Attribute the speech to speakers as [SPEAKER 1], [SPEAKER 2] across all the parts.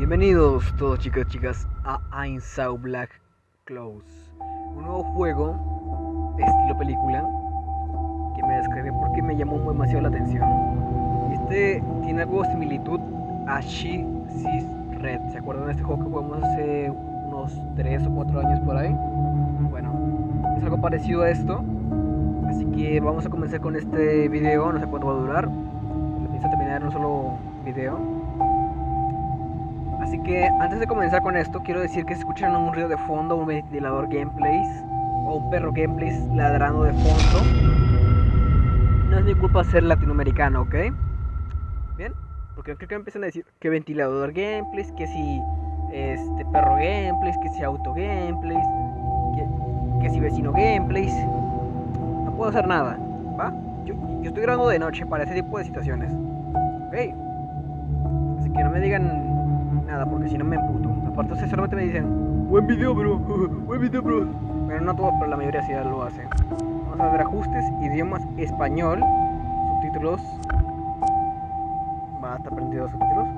[SPEAKER 1] Bienvenidos todos chicos y chicas a Inside Black Close, un nuevo juego de estilo película que me descargué porque me llamó demasiado la atención. Este tiene algo de similitud a She Sees Red. ¿Se acuerdan de este juego que jugamos hace unos 3 o 4 años por ahí? Bueno, es algo parecido a esto, así que vamos a comenzar con este video. No sé cuánto va a durar, pienso terminar en un solo video. Así que antes de comenzar con esto, quiero decir que si escuchan un ruido de fondo, un ventilador gameplays o un perro gameplays ladrando de fondo, no es mi culpa ser latinoamericano, ¿ok? Bien, porque creo que empiezan a decir que ventilador gameplays, que si perro gameplays, que si auto gameplays, que si vecino gameplays. No puedo hacer nada, ¿va? Yo estoy grabando de noche para ese tipo de situaciones, ¿ok? Así que no me digan nada, porque si no me emputo. Aparte, ustedes solamente me dicen buen video, bro, buen video, bro. Pero no todo, pero la mayoría sí lo hace. Vamos a ver ajustes, idiomas, español, subtítulos. Va a estar prendido subtítulos.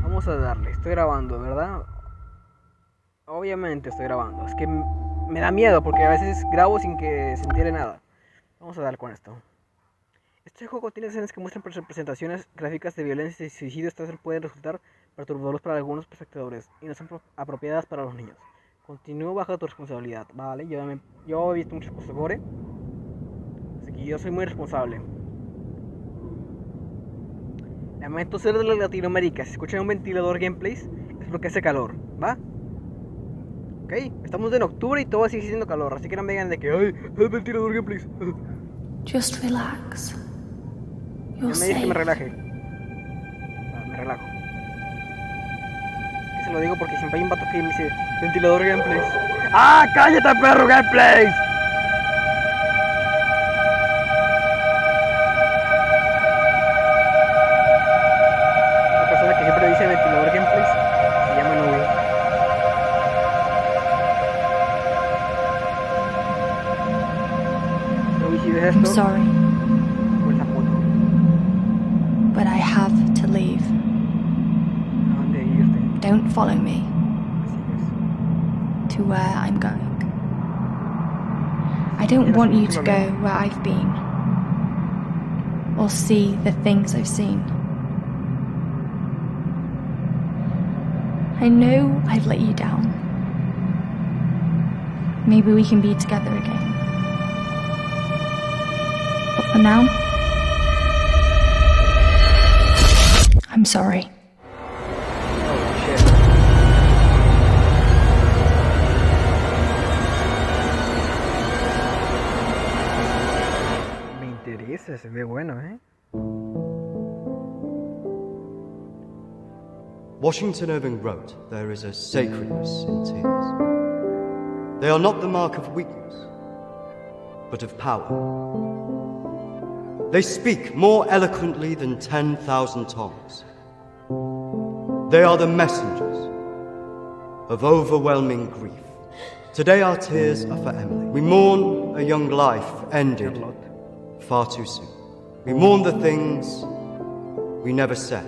[SPEAKER 1] Vamos a darle. Estoy grabando, ¿verdad? Obviamente estoy grabando. Es que me da miedo porque a veces grabo sin que se entere nada. Vamos a dar con esto. Este juego tiene escenas que muestran representaciones gráficas de violencia y suicidio. Estas pueden resultar perturbadoras para algunos espectadores y no son apropiadas para los niños. Continúo bajo tu responsabilidad, ¿vale? Yo he visto muchas cosas gore, así que yo soy muy responsable. Lamento ser de Latinoamérica. Si escuchan un ventilador gameplays es porque hace calor, ¿va? Ok, estamos en octubre y todo sigue siendo calor, así que no me digan de que ¡ay, el ventilador gameplays!
[SPEAKER 2] Just relax.
[SPEAKER 1] Ya me dije que me relaje. Me relajo. Que se lo digo porque siempre hay un vato que me dice ventilador gameplays. ¡Ah, cállate, perro gameplays! La persona que siempre dice ventilador gameplays se llama Nubia. Nubia, si ves esto,
[SPEAKER 2] I'm sorry,
[SPEAKER 1] pues la puto.
[SPEAKER 2] but I have to leave.
[SPEAKER 1] ¿A dónde irte?
[SPEAKER 2] Don't follow me
[SPEAKER 1] Así es.
[SPEAKER 2] to where I'm going. I don't want you to go where I've been or see the things I've seen. I know I've let you down. Maybe we can be together again. But for now, I'm sorry.
[SPEAKER 1] Oh, shit. Me interesa, se ve bueno, ¿eh?
[SPEAKER 3] Washington Irving wrote, "There is a sacredness in tears. They are not the mark of weakness, but of power. They speak more eloquently than 10,000 tongues. They are the messengers of overwhelming grief. Today our tears are for Emily. We mourn a young life ended far too soon. We mourn the things we never said.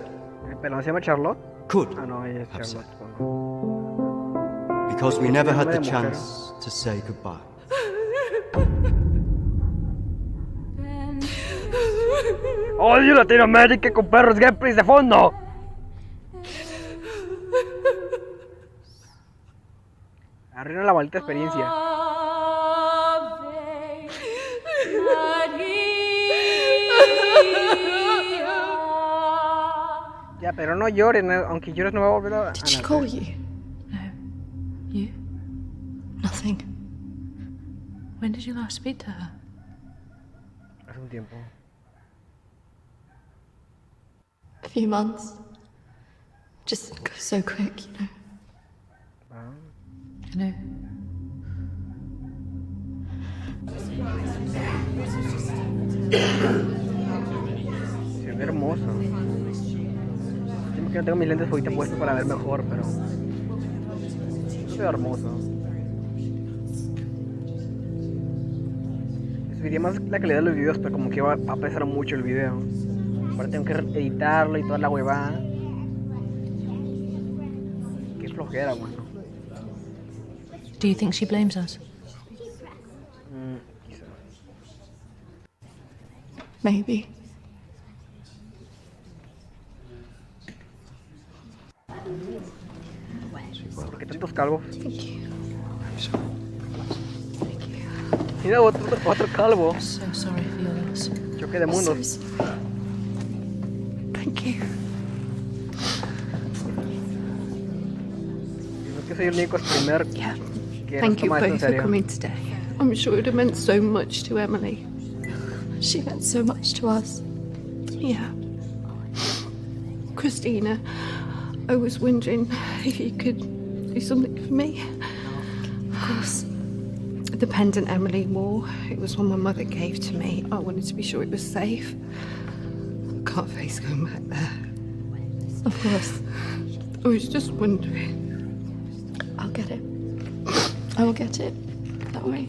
[SPEAKER 1] ¿El pelón se llama Charlotte?
[SPEAKER 3] Could
[SPEAKER 1] Ah, no, ella es
[SPEAKER 3] have
[SPEAKER 1] Charlotte,
[SPEAKER 3] said.
[SPEAKER 1] supongo.
[SPEAKER 3] Because we never had the chance to say goodbye.
[SPEAKER 1] ¡Odio Latinoamérica con perros gameplays de fondo! Arruina la maldita experiencia. Ya, pero no lloren, aunque llores no va a volver a
[SPEAKER 2] Did she
[SPEAKER 1] nacer.
[SPEAKER 2] call you? No. You? Nothing. When did you last speak to her?
[SPEAKER 1] Hace un tiempo.
[SPEAKER 2] A few months. Just goes so quick, you know.
[SPEAKER 1] Ah.
[SPEAKER 2] I know.
[SPEAKER 1] Se ve hermoso. Siempre que no tengo mis lentes ahorita puestos para ver mejor, pero se ve hermoso. Eso subiría más la calidad de los videos, pero como que va a pesar mucho el video. Ahora tengo que editarlo y toda la huevada. Qué flojera, bueno.
[SPEAKER 2] Do you think she blames us?
[SPEAKER 1] Quizá.
[SPEAKER 2] Maybe.
[SPEAKER 1] ¿Por qué tantos calvos?
[SPEAKER 2] Thank you.
[SPEAKER 1] Mira, otro calvo.
[SPEAKER 2] I'm so sorry for your loss.
[SPEAKER 1] Choque de mundos.
[SPEAKER 2] Thank you.
[SPEAKER 1] Creo que soy el único streamer
[SPEAKER 2] Yeah.
[SPEAKER 1] que
[SPEAKER 2] Thank
[SPEAKER 1] nos
[SPEAKER 2] you
[SPEAKER 1] toma esto en
[SPEAKER 2] both for
[SPEAKER 1] serio.
[SPEAKER 2] coming today. I'm sure it would have meant so much to Emily. She meant so much to us. Yeah. Christina, I was wondering if you could do something for me. Of course. The pendant Emily wore, it was one my mother gave to me. I wanted to be sure it was safe. I can't face going back there. Of course. I was just wondering. I'll get it. I will get it. That way.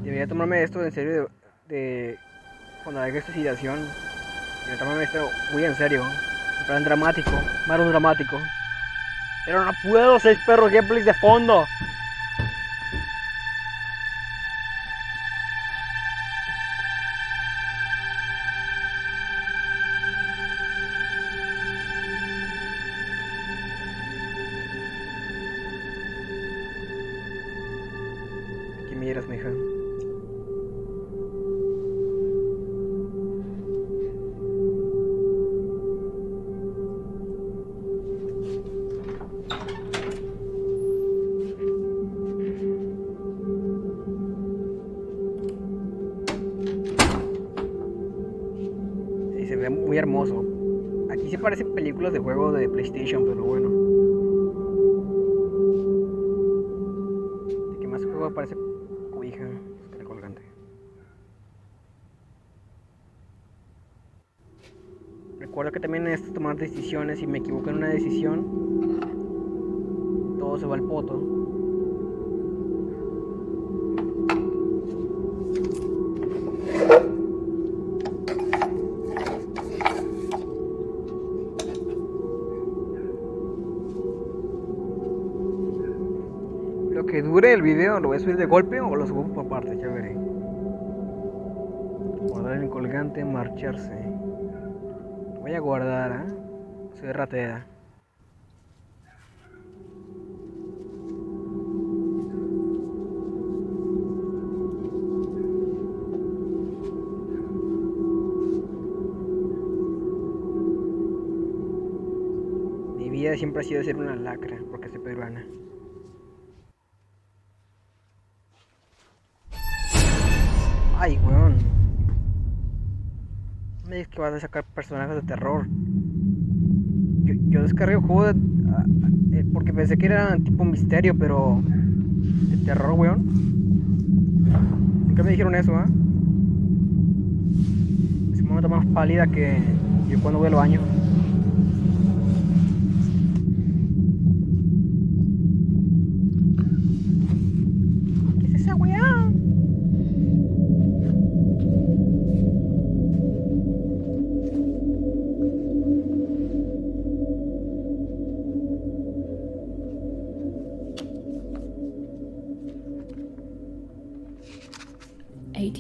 [SPEAKER 1] Debería tomarme esto en serio de cuando haga esta situación. Debería tomarme esto muy en serio. En plan dramático, más dramático. Pero no puedo, 6 perros gameplays de fondo. ¿Qué miras, mija? Se ve muy hermoso. Aquí se parecen películas de juego de PlayStation, pero bueno. ¿De qué más juego parece cobija? Estaré colgante. Recuerda que también necesito tomar decisiones. Si me equivoco en una decisión, todo se va al poto. Lo que dure el video, ¿lo voy a subir de golpe o lo subo por partes? Ya veré. Guardar el colgante, marcharse. Voy a guardar, ¿eh? Soy ratera. Mi vida siempre ha sido ser una lacra, porque soy peruana. Ay, weón. No me digas que vas a sacar personajes de terror. Yo descargué el juego porque pensé que era tipo misterio, pero de terror, weón. Nunca me dijeron eso, ¿ah? Es un momento más pálida que yo cuando voy al baño. ¿Qué es esa weá?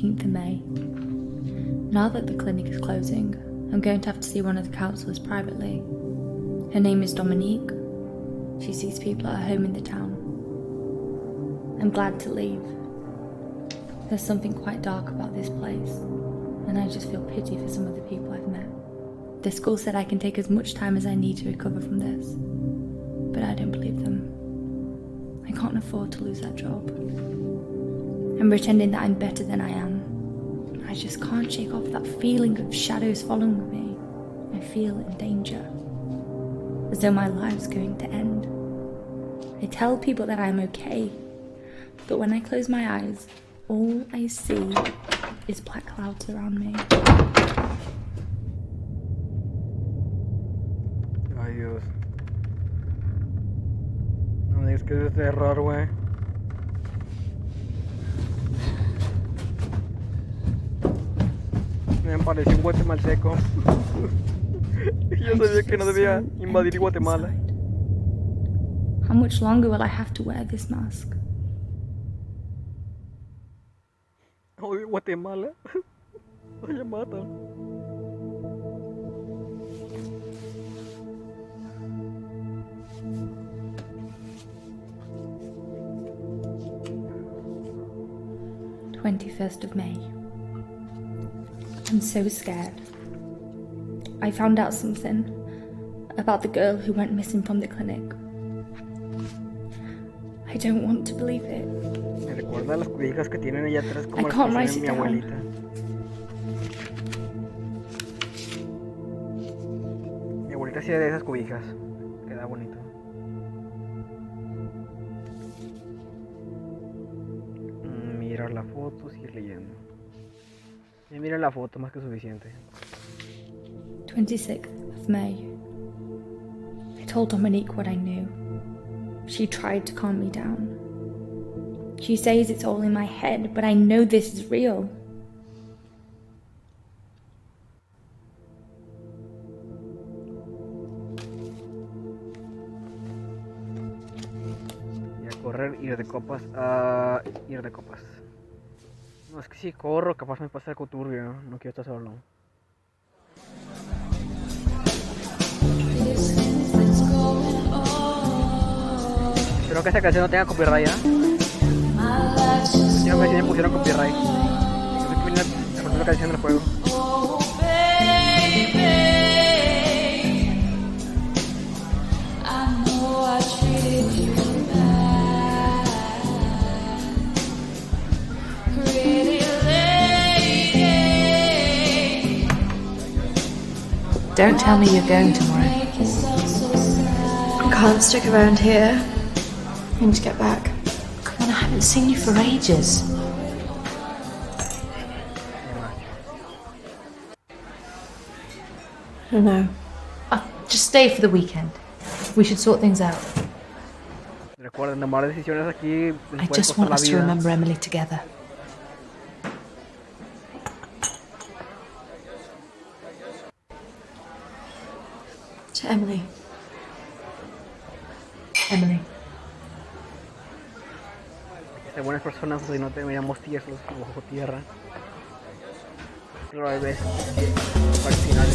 [SPEAKER 4] Of May. Now that the clinic is closing, I'm going to have to see one of the counsellors privately. Her name is Dominique. She sees people at her home in the town. I'm glad to leave. There's something quite dark about this place, and I just feel pity for some of the people I've met. The school said I can take as much time as I need to recover from this, but I don't believe them. I can't afford to lose that job. I'm pretending that I'm better than I am. I just can't shake off that feeling of shadows following me. I feel in danger, as though my life's going to end. I tell people that I'm okay, but when I close my eyes, all I see is black clouds around me.
[SPEAKER 1] Ay, Dios. No me Es que es de terror, güey. Me pareció un guatemalteco. Yo sabía que no debía invadir Guatemala.
[SPEAKER 4] How much longer will I have to wear this mask?
[SPEAKER 1] Odio Guatemala. Oye, mata.
[SPEAKER 4] May. I'm so scared. I found out something about the girl who went missing from the clinic. I don't want to believe it.
[SPEAKER 1] Me recuerda a las cobijas que tienen allá atrás como
[SPEAKER 4] I
[SPEAKER 1] las
[SPEAKER 4] can't
[SPEAKER 1] que
[SPEAKER 4] write
[SPEAKER 1] tiene
[SPEAKER 4] it
[SPEAKER 1] mi
[SPEAKER 4] down.
[SPEAKER 1] abuelita. Mi abuelita hacía de esas cobijas. Queda bonito. Mirar la foto, seguir leyendo. Y mira la foto, más que suficiente.
[SPEAKER 4] 26th of May. I told Dominique what I knew. She tried to calm me down. She says it's all in my head, but I know this is real.
[SPEAKER 1] Y a correr, ir de copas, ir de copas. No, es que si corro, capaz me pasa algo turbio, no quiero estar solo. Espero que esta canción no tenga copyright, ¿eh? Últimamente me pusieron copyright. No sé qué viene la segunda canción del juego.
[SPEAKER 5] Don't tell me you're going tomorrow.
[SPEAKER 2] I can't stick around here. I need to get back.
[SPEAKER 5] Come on, I haven't seen you for ages.
[SPEAKER 2] I don't know.
[SPEAKER 5] Just stay for the weekend. We should sort things out.
[SPEAKER 1] Recuerden, tomar decisiones aquí
[SPEAKER 5] I
[SPEAKER 1] puede
[SPEAKER 5] just
[SPEAKER 1] costar
[SPEAKER 5] want
[SPEAKER 1] la
[SPEAKER 5] us to
[SPEAKER 1] vida.
[SPEAKER 5] remember Emily together.
[SPEAKER 2] To Emily.
[SPEAKER 5] Emily.
[SPEAKER 1] De buenas personas, si no te miramos tiesos bajo tierra. Pero hay veces que al final.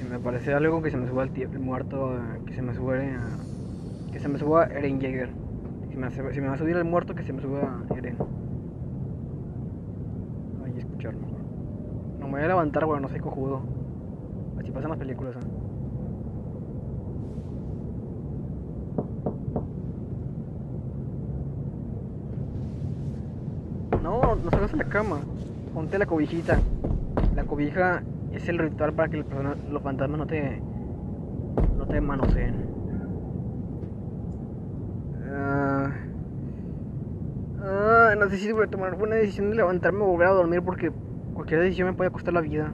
[SPEAKER 1] Me parece algo que se me suba el muerto, que se me suba Eren Jaeger. Si me va a subir el muerto, que se me suba Eren. Ay, escucharlo. No me voy a levantar, güey, no soy cojudo. Así pasan las películas, ¿eh? No, no salgas de la cama. Ponte la cobijita. La cobija es el ritual para que los fantasmas no te manoseen. No sé si voy a tomar buena decisión de levantarme o volver a dormir, porque cualquier decisión me puede costar la vida.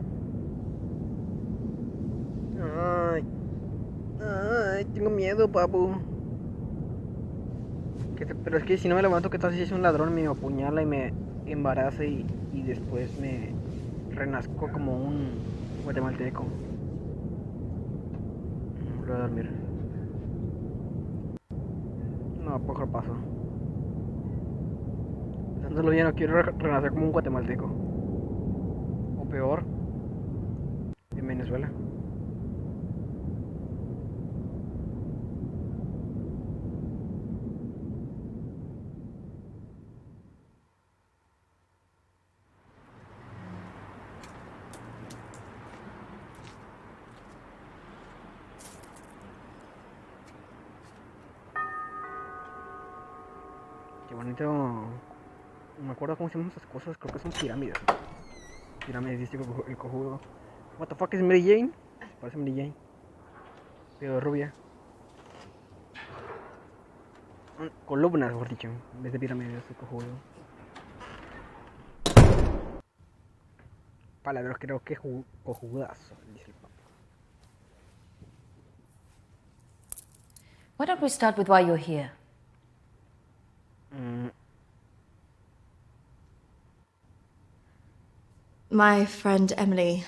[SPEAKER 1] Ay, tengo miedo, papu. Pero es que si no me levanto, ¿qué tal si es un ladrón, me apuñala y me embaraza y después me renazco como un guatemalteco? Voy a dormir. No, mejor paso. Pensándolo bien, no quiero renacer como un guatemalteco. O peor, en Venezuela. bonito. No me acuerdo cómo se llaman esas cosas. Creo que son pirámides, ¿no? Pirámides, dice el cojudo. What the fuck es Mary Jane? Parece Mary Jane. Pero rubia. Columnas, mejor dicho. En vez de pirámides, el cojudo. Palabras, creo que cojudazo, dice el papá.
[SPEAKER 6] Why don't we start with why you're here?
[SPEAKER 7] My friend Emily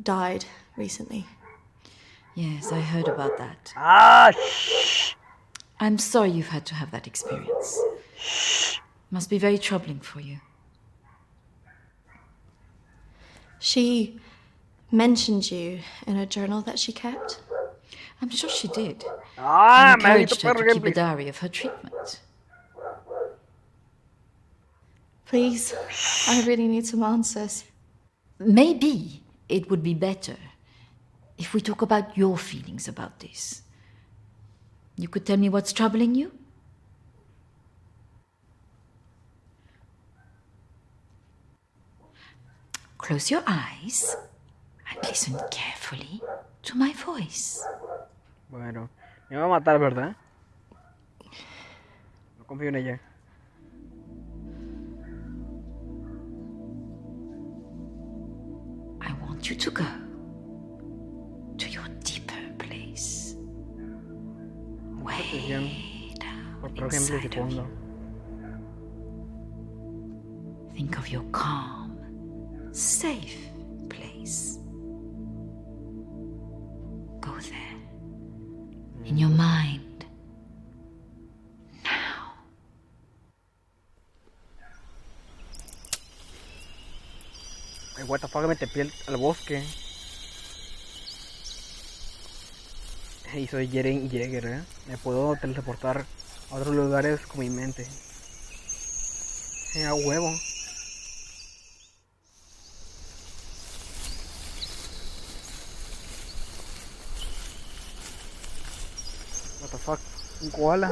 [SPEAKER 7] died recently.
[SPEAKER 6] Yes, I heard about that.
[SPEAKER 1] Ah, shh.
[SPEAKER 6] I'm sorry you've had to have that experience. Must be very troubling for you.
[SPEAKER 7] She mentioned you in a journal that she kept.
[SPEAKER 6] I'm sure she did.
[SPEAKER 1] Ah,
[SPEAKER 6] Encouraged
[SPEAKER 1] maldito
[SPEAKER 6] her
[SPEAKER 1] perro
[SPEAKER 6] to keep a
[SPEAKER 1] gameplay.
[SPEAKER 6] diary of her treatment.
[SPEAKER 7] Please, I really need some answers.
[SPEAKER 6] Maybe it would be better if we talk about your feelings about this. You could tell me what's troubling you? Close your eyes and listen carefully to my voice.
[SPEAKER 1] Bueno, me va a matar, ¿verdad? No confío en ella.
[SPEAKER 6] I want you to go to your deeper place. Way
[SPEAKER 1] Por
[SPEAKER 6] down
[SPEAKER 1] ejemplo, de
[SPEAKER 6] inside of
[SPEAKER 1] fondo.
[SPEAKER 6] you. Think of your calm, safe place. Go there. In your mind. Now.
[SPEAKER 1] Ay, what the fuck, me tepé al bosque. Y soy Jeren Jäger, ¿eh? Me puedo teleportar a otros lugares con mi mente. A huevo. What the fuck, un koala.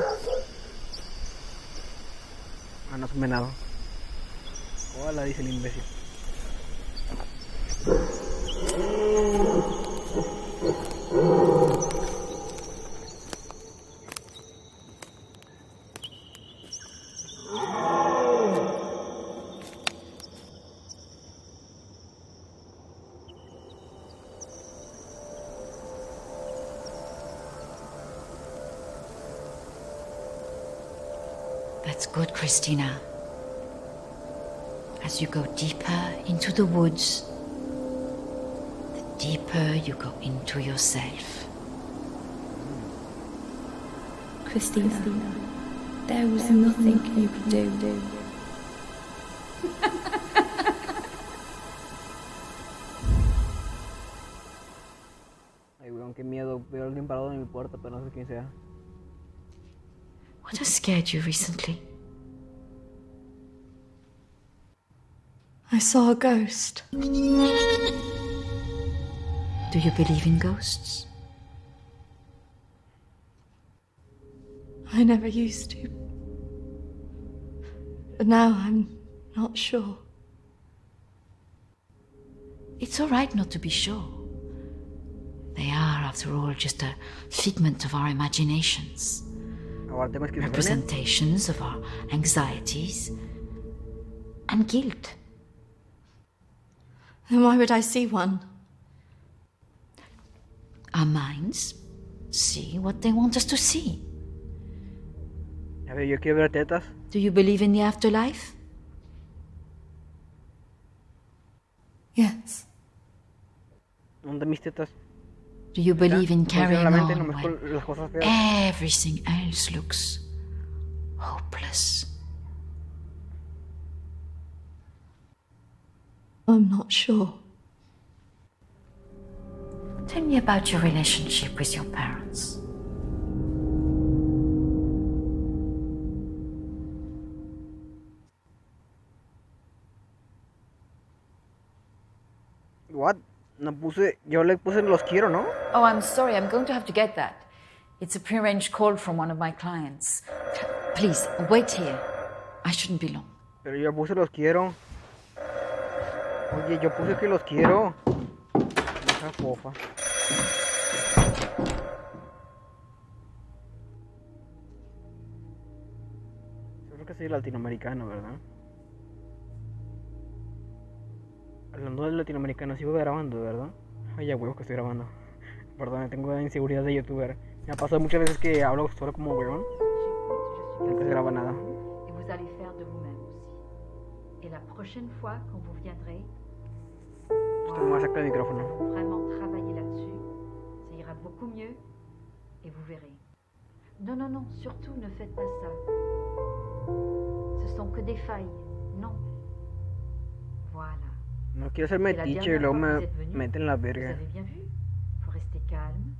[SPEAKER 1] Ah, no es un venado. Koala, dice el imbécil.
[SPEAKER 6] That's good, Christina. As you go deeper into the woods, the deeper you go into yourself.
[SPEAKER 4] Christina, there was nothing you could do.
[SPEAKER 1] Ay, weón, qué miedo. Veo a alguien parado en mi puerta, pero no sé quién sea.
[SPEAKER 6] What has scared you recently?
[SPEAKER 7] I saw a ghost.
[SPEAKER 6] Do you believe in ghosts?
[SPEAKER 7] I never used to. But now I'm not sure.
[SPEAKER 6] It's all right not to be sure. They are, after all, just a figment of our imaginations.
[SPEAKER 1] Ahora tengo esquizofrenia.
[SPEAKER 6] Representations of our anxieties and guilt.
[SPEAKER 7] Then why would I see one?
[SPEAKER 6] Our minds see what they want us to see.
[SPEAKER 1] A ver, yo quiero ver tetas.
[SPEAKER 6] Do you believe in the afterlife?
[SPEAKER 7] Yes.
[SPEAKER 1] ¿Dónde mis tetas?
[SPEAKER 6] Do you believe in carrying
[SPEAKER 1] Sinceramente,
[SPEAKER 6] on
[SPEAKER 1] nomás
[SPEAKER 6] when
[SPEAKER 1] con las cosas feas.
[SPEAKER 6] everything else looks hopeless?
[SPEAKER 7] I'm not sure.
[SPEAKER 6] Tell me about your relationship with your parents.
[SPEAKER 1] What? No puse, yo le puse los quiero, ¿no?
[SPEAKER 6] Oh, I'm sorry. I'm going to have to get that. It's a prearranged call from one of my clients. Please, wait here. I shouldn't be long.
[SPEAKER 1] Pero yo puse los quiero. Oye, yo puse que los quiero. Deja fofa. Yo creo que soy latinoamericano, ¿verdad? Hablando del latinoamericano, sigo grabando, ¿verdad? Ay, ya huevo que estoy grabando. Perdón, tengo inseguridad de youtuber. Me ha pasado muchas veces que hablo solo como huevón. No se graba nada.
[SPEAKER 6] Et vous allez faire de vous-même aussi. Et la prochaine fois, quand vous viendrez,
[SPEAKER 1] Estoy más cerca del micrófono.
[SPEAKER 6] vraiment travailler là-dessus, ça ira beaucoup mieux et vous verrez. Non, non, non, surtout ne faites pas ça. Ce sont que des failles. Non. Voilà.
[SPEAKER 1] No quiero ser metiche y luego me meten la
[SPEAKER 6] Vous
[SPEAKER 1] verga.
[SPEAKER 6] avez bien vu? Il faut rester calme.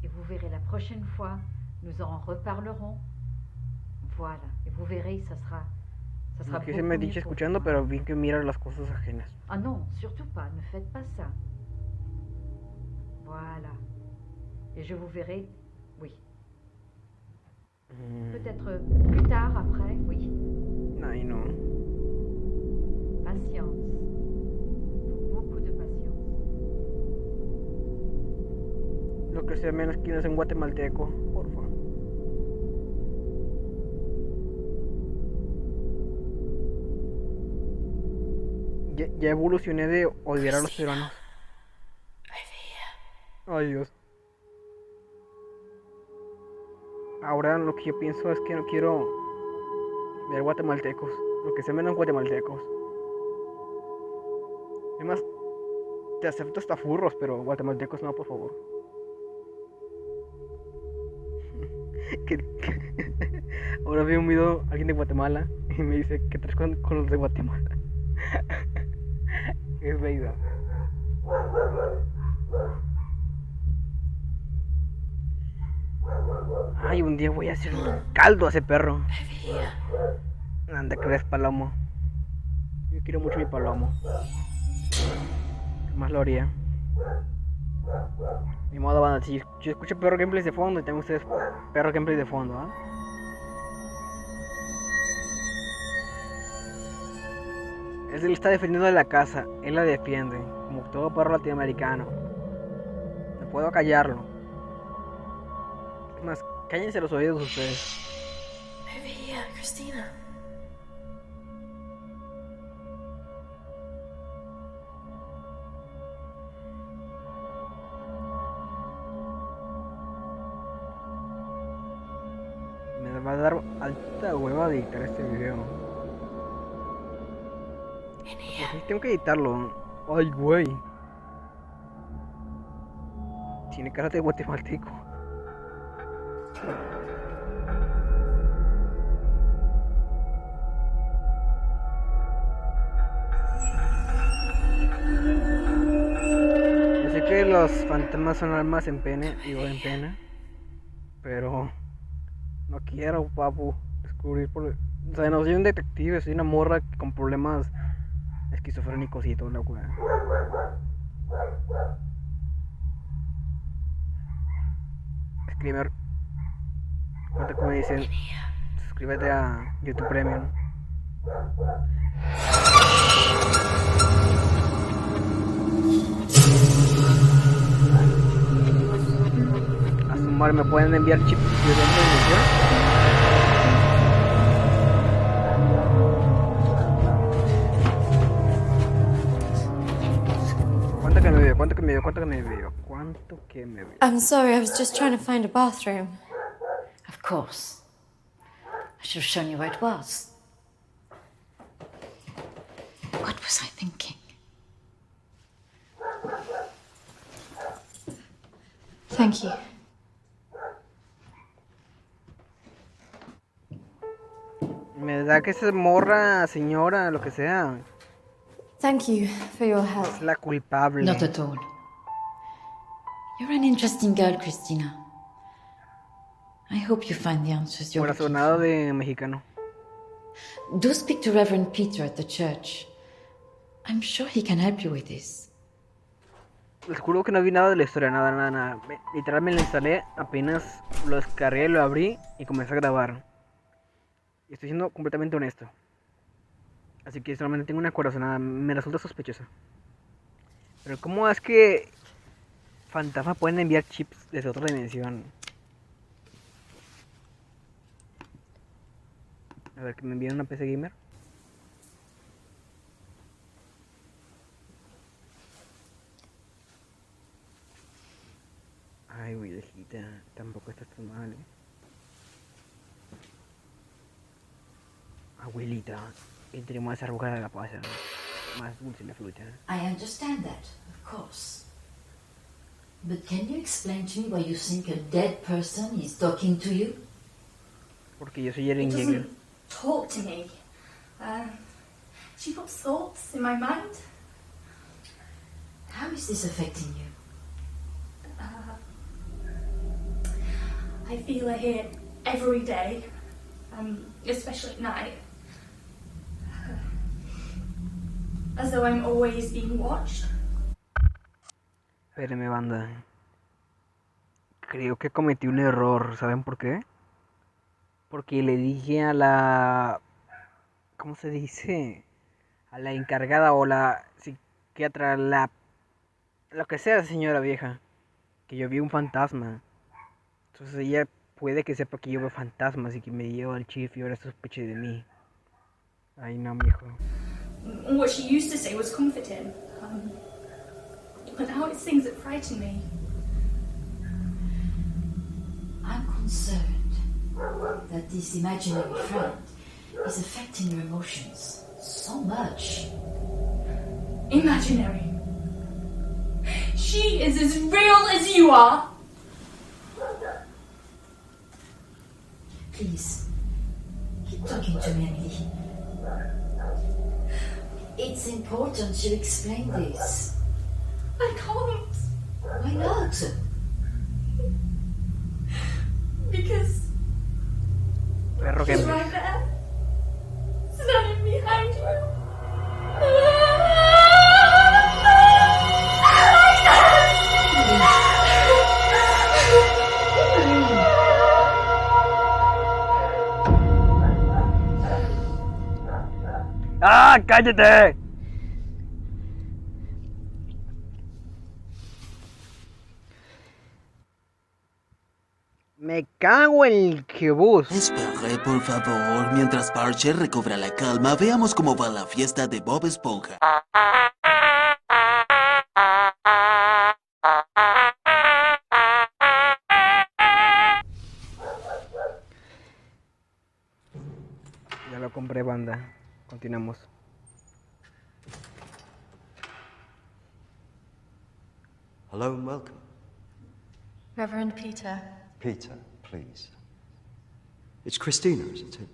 [SPEAKER 6] Et vous verrez la prochaine fois, nous en reparlerons. Voilà. Et vous verrez, ça sera
[SPEAKER 1] No quiero ser
[SPEAKER 6] beaucoup
[SPEAKER 1] metiche
[SPEAKER 6] mieux pour
[SPEAKER 1] escuchando,
[SPEAKER 6] vous,
[SPEAKER 1] pero
[SPEAKER 6] hein.
[SPEAKER 1] bien que mira las cosas ajenas.
[SPEAKER 6] Ah non, surtout pas, ne faites pas ça. Voilà. Et je vous verrai, oui. Peut-être plus tard, après, oui.
[SPEAKER 1] Ay, no.
[SPEAKER 6] Patience. Beaucoup de patience.
[SPEAKER 1] Lo que sea menos que no es un guatemalteco, por favor. Ya evolucioné de odiar a los peruanos. Ay, Dios. Ahora lo que yo pienso es que no quiero ver guatemaltecos. Lo que sea menos guatemaltecos. Además, te acepto hasta furros, pero guatemaltecos no, por favor. Ahora vi un video alguien de Guatemala y me dice que traes con los de Guatemala. Es verdad. Ay, un día voy a hacer un caldo a ese perro. Anda, crees, palomo. Yo quiero mucho mi palomo. ¿Qué más lo haría? Ni modo, banda, si yo escucho perro gameplays de fondo y tengo ustedes perro gameplays de fondo, ¿ah? Él está defendiendo de la casa, él la defiende, como todo perro latinoamericano. No puedo callarlo. Es más, cállense los oídos ustedes.
[SPEAKER 7] Over here, Christina.
[SPEAKER 1] Me va a dar alta hueva de editar este video. Pues sí, tengo que editarlo. Ay, güey. Tiene cara de guatemalteco. Yo sé que los fantasmas son almas en pena, digo en pena, pero no quiero, papu, descubrir por... O sea, no soy un detective, soy una morra con problemas esquizofrénicos y toda la weá. Escribe, cuenta como dicen, suscríbete a YouTube Premium. A sumar, me pueden enviar chip de ¿Cuánto que me veo? ¿Cuánto que me veo? ¿Cuánto que me veo? ¿Cuánto que me veo?
[SPEAKER 7] I'm sorry, I was just trying to find a bathroom.
[SPEAKER 6] Of course. I should have shown you where it was. What was I thinking?
[SPEAKER 7] Thank you.
[SPEAKER 1] Me da que esa morra, señora, lo que sea,
[SPEAKER 7] Thank you for your
[SPEAKER 1] es
[SPEAKER 7] help.
[SPEAKER 1] la culpable.
[SPEAKER 6] Not at all. You're an interesting girl, Christina. I hope you find the answers you're looking
[SPEAKER 1] Corazonado
[SPEAKER 6] for.
[SPEAKER 1] de mexicano.
[SPEAKER 6] Do speak to Reverend Peter at the church. I'm sure he can help you with this.
[SPEAKER 1] Les juro que no vi nada de la historia, nada, nada, nada. Literal me lo instalé, apenas lo descargué, lo abrí y comencé a grabar. Y estoy siendo completamente honesto. Así que solamente tengo una corazonada. Me resulta sospechosa. Pero ¿cómo es que fantasmas pueden enviar chips desde otra dimensión? A ver, que me envíen una PC gamer. Ay, viejita, tampoco estás tan mal, Abuelita, entre más arrugada la pasa, más dulce la fruta.
[SPEAKER 8] I understand that, of course. But can you explain to me why you think a dead person is talking to you?
[SPEAKER 1] Porque yo soy Eren
[SPEAKER 9] It
[SPEAKER 1] Yeager.
[SPEAKER 9] doesn't talk to me. She puts thoughts in my mind.
[SPEAKER 8] How is this affecting you?
[SPEAKER 9] I feel her here every day, especially at night. As though I'm always being watched.
[SPEAKER 1] Espérenme, banda. Creo que cometí un error, ¿saben por qué? Porque le dije a la... ¿Cómo se dice? A la encargada o la psiquiatra, lo que sea, señora vieja, que yo vi un fantasma. Entonces ella puede que sepa que yo veo fantasmas y que me lleva al chief y ahora sospeche de mí. Ay, no, mijo.
[SPEAKER 9] What she used to say was comforting. But now it's things that frighten me.
[SPEAKER 8] I'm concerned that this imaginary friend is affecting your emotions so much.
[SPEAKER 9] Imaginary. She is as real as you are.
[SPEAKER 8] Please, keep talking to me, Emily. It's important you explain this.
[SPEAKER 9] I can't.
[SPEAKER 8] Why not?
[SPEAKER 9] Because
[SPEAKER 1] Perro
[SPEAKER 9] she's
[SPEAKER 1] gameplay.
[SPEAKER 9] right there. Standing behind you.
[SPEAKER 1] ¡Ah, cállate! Me cago en el quebús.
[SPEAKER 10] Espere, por favor, mientras Parcher recobra la calma, veamos cómo va la fiesta de Bob Esponja.
[SPEAKER 1] Ya lo compré, banda. Continuamos.
[SPEAKER 3] Hello and welcome.
[SPEAKER 7] Reverend Peter.
[SPEAKER 3] Peter, please. It's Christina, isn't it?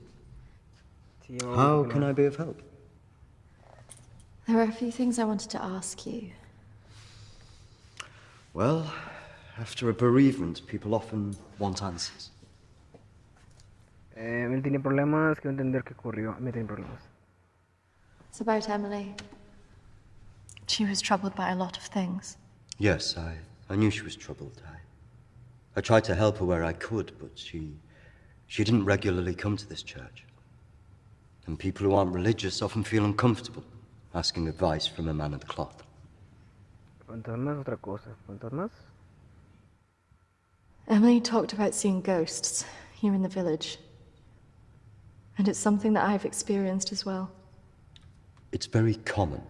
[SPEAKER 1] Sí,
[SPEAKER 3] How can I be of help?
[SPEAKER 7] There are a few things I wanted to ask you.
[SPEAKER 3] Well, after a bereavement, people often want answers.
[SPEAKER 1] Él tiene problemas, quiero entender qué ocurrió. Me tiene problemas.
[SPEAKER 7] It's about Emily. She was troubled by a lot of things.
[SPEAKER 3] Yes, I knew she was troubled. I tried to help her where I could, but she didn't regularly come to this church. And people who aren't religious often feel uncomfortable asking advice from a man of the cloth.
[SPEAKER 1] Fantasmas, otra cosa. Fantasmas.
[SPEAKER 7] Emily talked about seeing ghosts here in the village. And it's something that I've experienced as well.
[SPEAKER 3] It's very common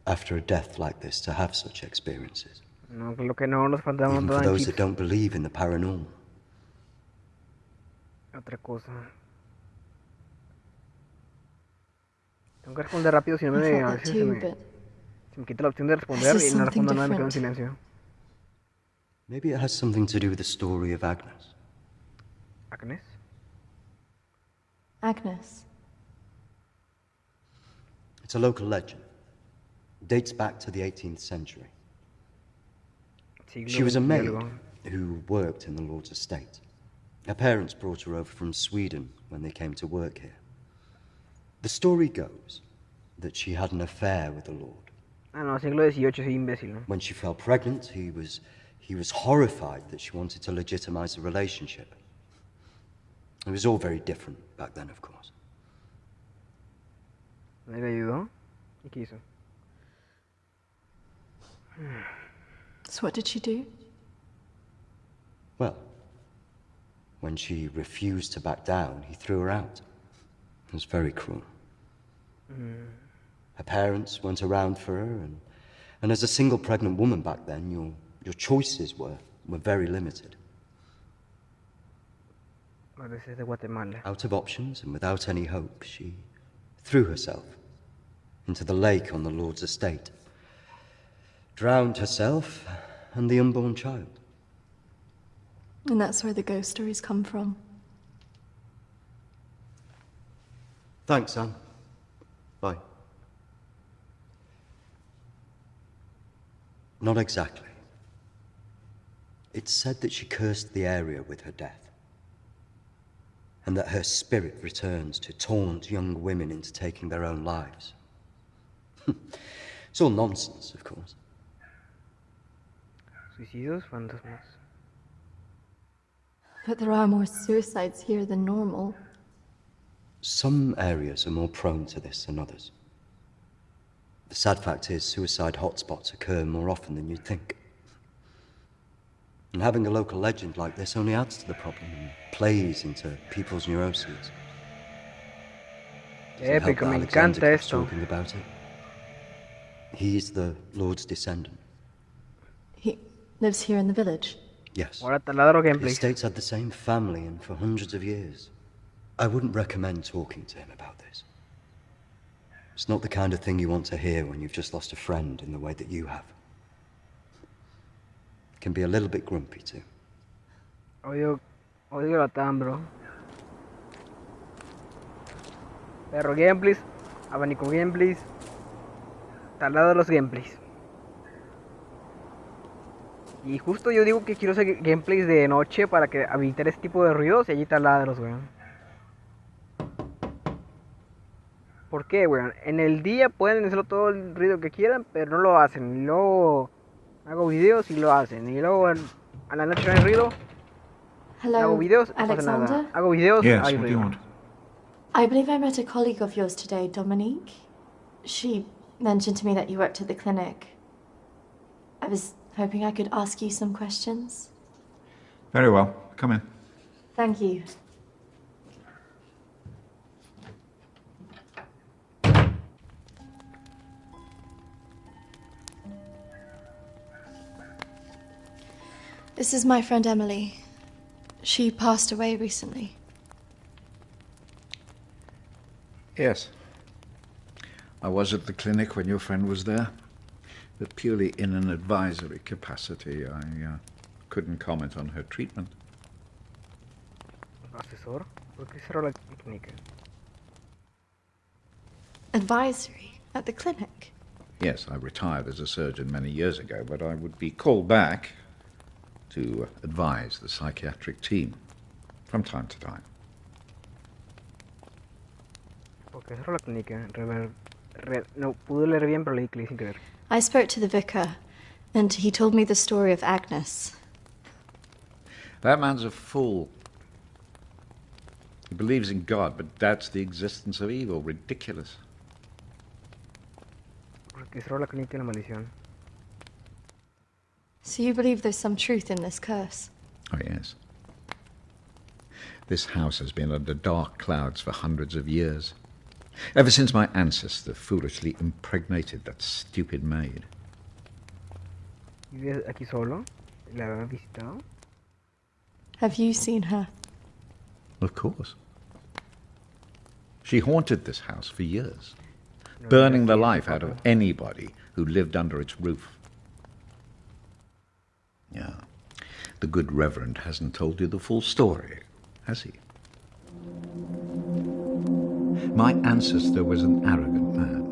[SPEAKER 3] after a death like this to have such experiences.
[SPEAKER 1] No, lo que no, los fantasmas
[SPEAKER 3] Even
[SPEAKER 1] no
[SPEAKER 3] for
[SPEAKER 1] dan
[SPEAKER 3] those that
[SPEAKER 1] chips.
[SPEAKER 3] don't believe in the paranormal.
[SPEAKER 1] Otra cosa. Tengo que responder rápido, si no
[SPEAKER 7] I
[SPEAKER 1] me,
[SPEAKER 7] thought
[SPEAKER 1] a
[SPEAKER 7] that
[SPEAKER 1] veces
[SPEAKER 7] too, but
[SPEAKER 1] se me quita la opción de responder
[SPEAKER 7] This is
[SPEAKER 1] y no
[SPEAKER 7] something
[SPEAKER 1] respondo nada, me quedo en
[SPEAKER 7] different.
[SPEAKER 1] silencio.
[SPEAKER 3] Maybe it has something to do with the story of Agnes.
[SPEAKER 1] ¿Agnes?
[SPEAKER 7] Agnes.
[SPEAKER 3] It's a local legend. It dates back to the 18th century.
[SPEAKER 1] Siglo
[SPEAKER 3] She was a
[SPEAKER 1] XX y
[SPEAKER 3] maid
[SPEAKER 1] algo.
[SPEAKER 3] who worked in the Lord's estate. Her parents brought her over from Sweden when they came to work here. The story goes that she had an affair with the Lord.
[SPEAKER 1] Ah, no, siglo XVIII, soy imbécil, ¿no?
[SPEAKER 3] When she fell pregnant, he was horrified that she wanted to legitimize the relationship. It was all very different back then, of course.
[SPEAKER 1] ¿Nadie le ayudó? ¿Y qué hizo?
[SPEAKER 7] So what did she do?
[SPEAKER 3] Well, when she refused to back down, he threw her out. It was very cruel. Her parents weren't around for her, and as a single pregnant woman back then, your choices were very limited.
[SPEAKER 1] Parece de Guatemala.
[SPEAKER 3] Out of options and without any hope, she threw herself into the lake on the Lord's estate, drowned herself and the unborn child.
[SPEAKER 7] And that's where the ghost stories come from.
[SPEAKER 3] Thanks, Anne. Bye. Not exactly. It's said that she cursed the area with her death, and that her spirit returns to taunt young women into taking their own lives. It's all nonsense, of course.
[SPEAKER 1] Suicidios, fantasmas.
[SPEAKER 7] But there are more suicides here than normal.
[SPEAKER 3] Some areas are more prone to this than others. The sad fact is, suicide hotspots occur more often than you'd think. And having a local legend like this only adds to the problem and plays into people's neuroses.
[SPEAKER 1] Épico, me encanta esto.
[SPEAKER 3] Talking about it. He's the Lord's descendant.
[SPEAKER 7] He lives here in the village?
[SPEAKER 3] Yes.
[SPEAKER 1] Ahora taladro
[SPEAKER 3] The
[SPEAKER 1] gameplay.
[SPEAKER 3] estate's had the same family and for hundreds of years. I wouldn't recommend talking to him about this. It's not the kind of thing you want to hear when you've just lost a friend in the way that you have. It can be a little bit grumpy too.
[SPEAKER 1] Odio Latam, bro. Perro gameplays, abanico gameplays, taladro los gameplays. Y justo yo digo que quiero hacer gameplays de noche para que evitar este tipo de ruidos y allí taladros, weón. ¿Por qué, weón? En el día pueden hacerlo todo el ruido que quieran, pero no lo hacen. Y luego hago videos y lo hacen. Y luego a la noche no hay ruido.
[SPEAKER 7] Hello,
[SPEAKER 1] Hago videos, no pasa
[SPEAKER 7] Alexander?
[SPEAKER 1] nada. Hago videos,
[SPEAKER 11] Yes,
[SPEAKER 1] hay
[SPEAKER 11] what do you
[SPEAKER 1] ruido.
[SPEAKER 11] want?
[SPEAKER 7] I believe I met a colleague of yours today, Dominique. She mentioned to me that you worked at the clinic. I was hoping I could ask you some questions.
[SPEAKER 11] Very well. Come in.
[SPEAKER 7] Thank you. This is my friend Emily. She passed away recently.
[SPEAKER 11] Yes. I was at the clinic when your friend was there, but purely in an advisory capacity. I couldn't comment on her treatment.
[SPEAKER 1] Asesor, ¿por qué cerró la clínica?
[SPEAKER 7] Advisory? At the clinic?
[SPEAKER 11] Yes, I retired as a surgeon many years ago, but I would be called back to advise the psychiatric team from time to time.
[SPEAKER 1] ¿Por qué cerró la clínica? No pude leer bien, pero leí sin querer.
[SPEAKER 7] I spoke to the vicar, and he told me the story of Agnes.
[SPEAKER 11] That man's a fool. He believes in God, but doubts the existence of evil. Ridiculous.
[SPEAKER 1] Porque cerró la clínica y la maldición.
[SPEAKER 7] So you believe there's some truth in this curse?
[SPEAKER 11] Oh, yes. This house has been under dark clouds for hundreds of years. Ever since my ancestor foolishly impregnated that stupid maid.
[SPEAKER 1] ¿Vive aquí solo? ¿La habían visitado?
[SPEAKER 7] Have you seen her?
[SPEAKER 11] Of course. She haunted this house for years, burning the life out of anybody who lived under its roof. Yeah. The good Reverend hasn't told you the full story, has he? My ancestor was an arrogant man.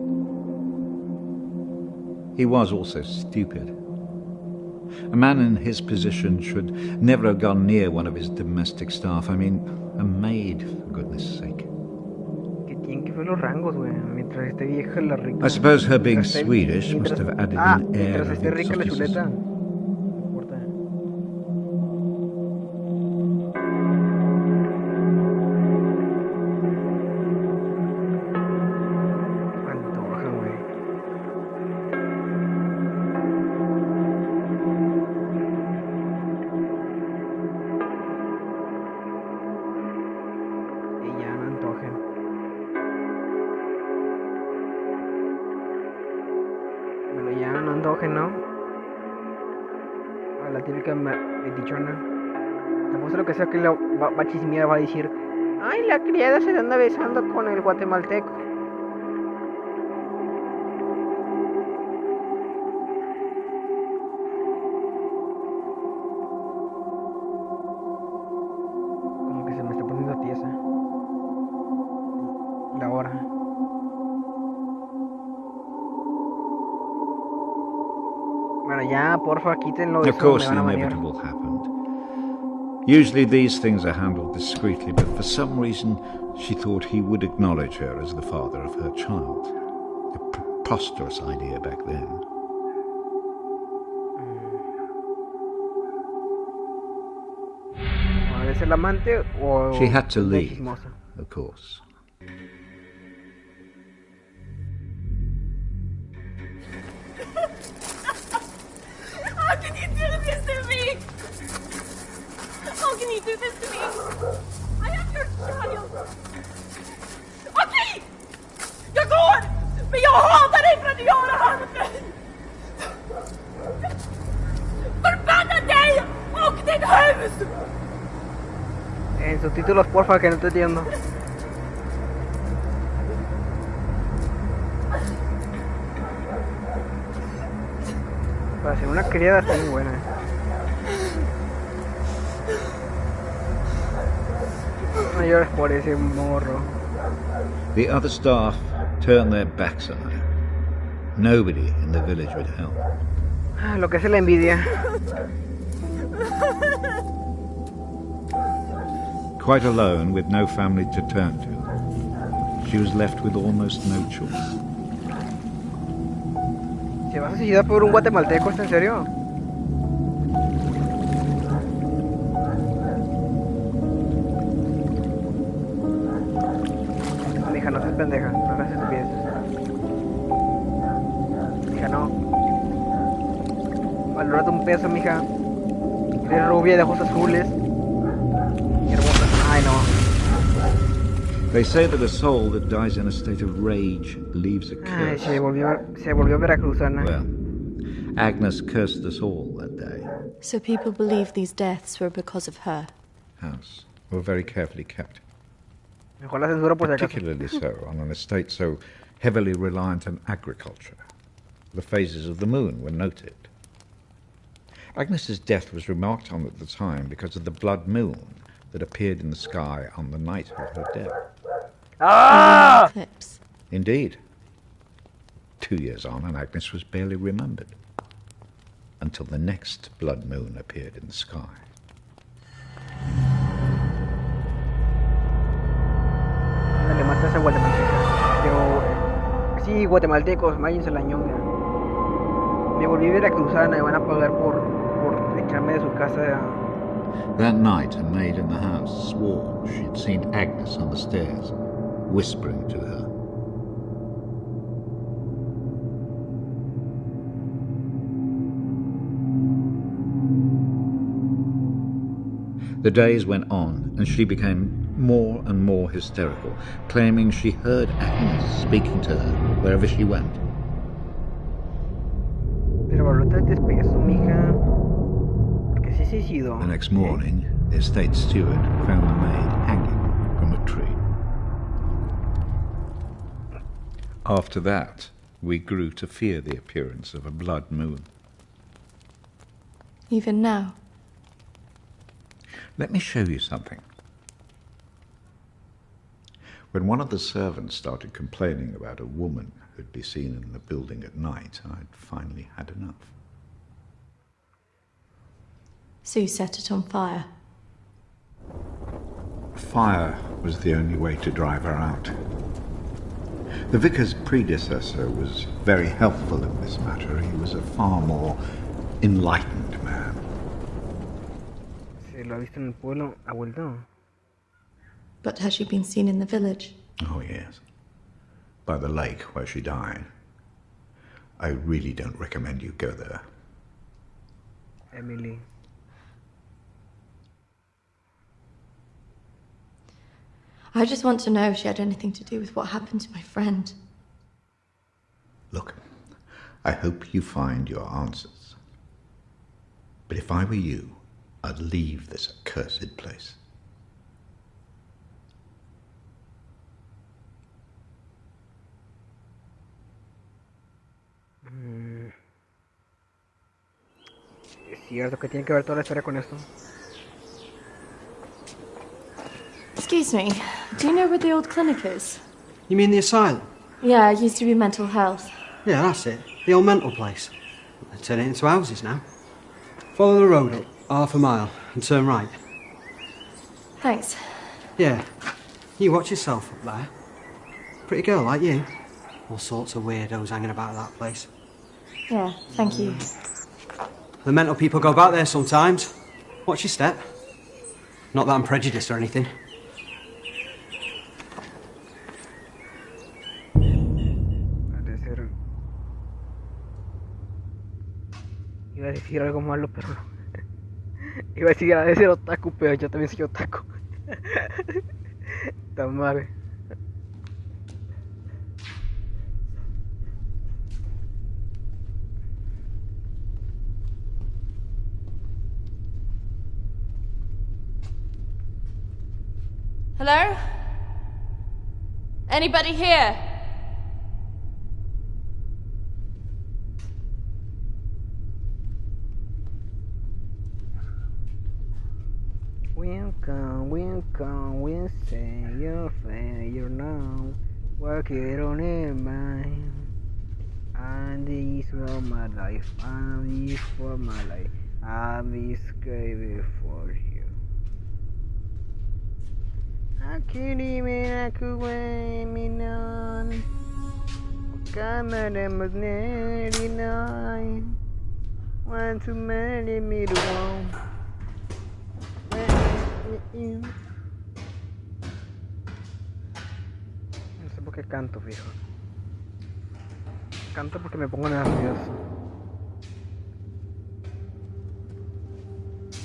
[SPEAKER 11] He was also stupid. A man in his position should never have gone near one of his domestic staff. I mean, a maid, for goodness sake.
[SPEAKER 1] Que tienen que ver los rangos, güey. Mientras esté vieja la rica.
[SPEAKER 11] I suppose her being Swedish must have added an air
[SPEAKER 1] mientras
[SPEAKER 11] of
[SPEAKER 1] esté rica la
[SPEAKER 11] exoticism.
[SPEAKER 1] chuleta. No importa. Bueno, ya no antoje, ¿no? A la típica metichona. Te apuesto lo que sea que la va a chismear, va a decir: ay, la criada se anda besando con el guatemalteco. Como que se me está poniendo tiesa la hora. Bueno, ya, porfa, quítenlo.
[SPEAKER 11] Of
[SPEAKER 1] Eso
[SPEAKER 11] course,
[SPEAKER 1] me
[SPEAKER 11] the
[SPEAKER 1] van a marear.
[SPEAKER 11] inevitable happened. Usually these things are handled discreetly, but for some reason she thought he would acknowledge her as the father of her child. A preposterous idea back then.
[SPEAKER 1] ¿Debe ser la amante o
[SPEAKER 11] She had to
[SPEAKER 1] la
[SPEAKER 11] leave,
[SPEAKER 1] chismosa?
[SPEAKER 11] of course.
[SPEAKER 12] How can you do this to me? How can you do this to me? I am your child. Okej! Jag går! Men jag hatar dig för att du gör det här mot mig! Förbanna dig och ditt hus!
[SPEAKER 1] En subtítulos, porfa, que no estoy entiendo. Para ser una criada está muy buena. No llores por ese morro.
[SPEAKER 11] The other staff turned their backs on her. Nobody in the village would help.
[SPEAKER 1] Ah, lo que es la envidia.
[SPEAKER 11] Quite alone, with no family to turn to, she was left with almost no choice.
[SPEAKER 1] ¿Se va a suicidar por un guatemalteco? ¿Es en serio? No, mija, no seas pendeja, no hagas estupideces. Mija, no. Valórate un peso, mija. Eres rubia de ojos azules. Hermosa. Ay, no.
[SPEAKER 11] They say that a soul that dies in a state of rage leaves a
[SPEAKER 1] Ay,
[SPEAKER 11] curse.
[SPEAKER 1] se volvió veracruzana.
[SPEAKER 11] Well, Agnes cursed us all that day.
[SPEAKER 7] So people believe these deaths were because of her.
[SPEAKER 11] House were very carefully kept.
[SPEAKER 1] Mejor la censura por si acaso.
[SPEAKER 11] Particularly so on an estate so heavily reliant on agriculture. The phases of the moon were noted. Agnes's death was remarked on at the time because of the blood moon that appeared in the sky on the night of her death.
[SPEAKER 1] Ah!
[SPEAKER 7] Eclipse.
[SPEAKER 11] Indeed. 2 years on, and Agnes was barely remembered until the next blood moon appeared in the sky.
[SPEAKER 1] Le mata a esa guatemalteca. Pero, sí, guatemaltecos, váyanse a la ñonga. Me volví veracruzana y van a pagar por echarme de su casa.
[SPEAKER 11] That night, a maid in the house swore she'd seen Agnes on the stairs, whispering to her. The days went on, and she became more and more hysterical, claiming she heard Agnes speaking to her wherever she went.
[SPEAKER 1] Pero valórate espeso, mija. Porque sí se hizo.
[SPEAKER 11] The next morning, the estate steward found the maid hanging from a tree. After that, we grew to fear the appearance of a blood moon.
[SPEAKER 7] Even now.
[SPEAKER 11] Let me show you something. When one of the servants started complaining about a woman who'd be seen in the building at night, I'd finally had enough.
[SPEAKER 7] So you set it on fire.
[SPEAKER 11] Fire was the only way to drive her out. The vicar's predecessor was very helpful in this matter. He was a far more enlightened man.
[SPEAKER 1] Se lo ha visto en el pueblo, ha vuelto.
[SPEAKER 7] But has she been seen in the village?
[SPEAKER 11] Oh, yes. By the lake where she died. I really don't recommend you go there.
[SPEAKER 1] Emily.
[SPEAKER 7] I just want to know if she had anything to do with what happened to my friend.
[SPEAKER 11] Look, I hope you find your answers. But if I were you, I'd leave this accursed place.
[SPEAKER 1] Es cierto que tiene que ver toda la historia con esto.
[SPEAKER 7] Excuse me, do you know where the old clinic is?
[SPEAKER 13] You mean the asylum?
[SPEAKER 7] Yeah, it used to be mental health.
[SPEAKER 13] Yeah, that's it. The old mental place. They're turning it into houses now. Follow the road up, half a mile, and turn right.
[SPEAKER 7] Thanks.
[SPEAKER 13] Yeah. You watch yourself up there. Pretty girl like you. All sorts of weirdos hanging about that place.
[SPEAKER 7] Yeah, thank you.
[SPEAKER 13] The mental people go back there sometimes. Watch your step. Not that I'm prejudiced or anything.
[SPEAKER 1] Iba a decir algo malo, pero no. Iba a decir, ha de ser otaku, pero yo también soy otaku. Tan madre.
[SPEAKER 14] Hello? Anybody here?
[SPEAKER 1] We'll say your failure now. Work it on it, mind. And this for my life, and this for my life, and this gave for you. I can't even I could wait me none. Camera was nearly nine. Want to marry me to one. No sé por qué canto, fijo. Canto porque me pongo nervioso.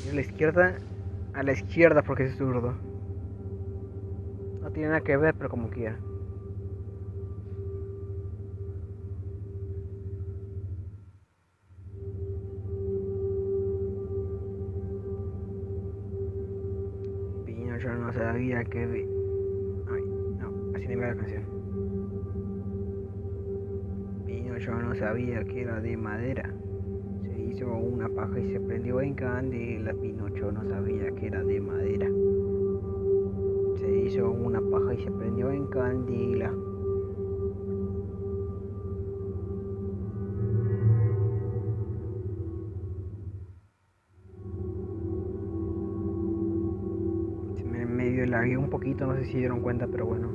[SPEAKER 1] Y a la izquierda porque es zurdo. No tiene nada que ver, pero como quiera. Yo no sabía que Ay, no, así no iba la canción. Yo no sabía que era de madera. Se hizo una paja y se prendió en candela. Pinocho no sabía que era de madera. Se hizo una paja y se prendió en candela. Medio lagué un poquito, no sé si se dieron cuenta, pero bueno.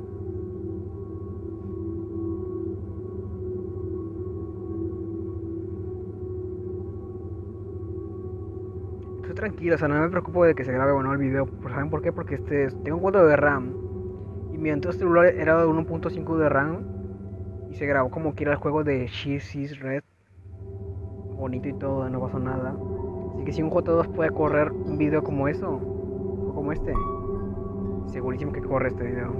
[SPEAKER 1] Estoy tranquilo, o sea, no me preocupo de que se grabe o no el video. ¿Saben por qué? Porque tengo 4 de RAM y mi antiguo celular era de 1.5 de RAM y se grabó como quiera el juego de She's Red. Bonito y todo, no pasó nada. Así que si un J2 puede correr un video como eso, o como este, segurísimo que corre este video.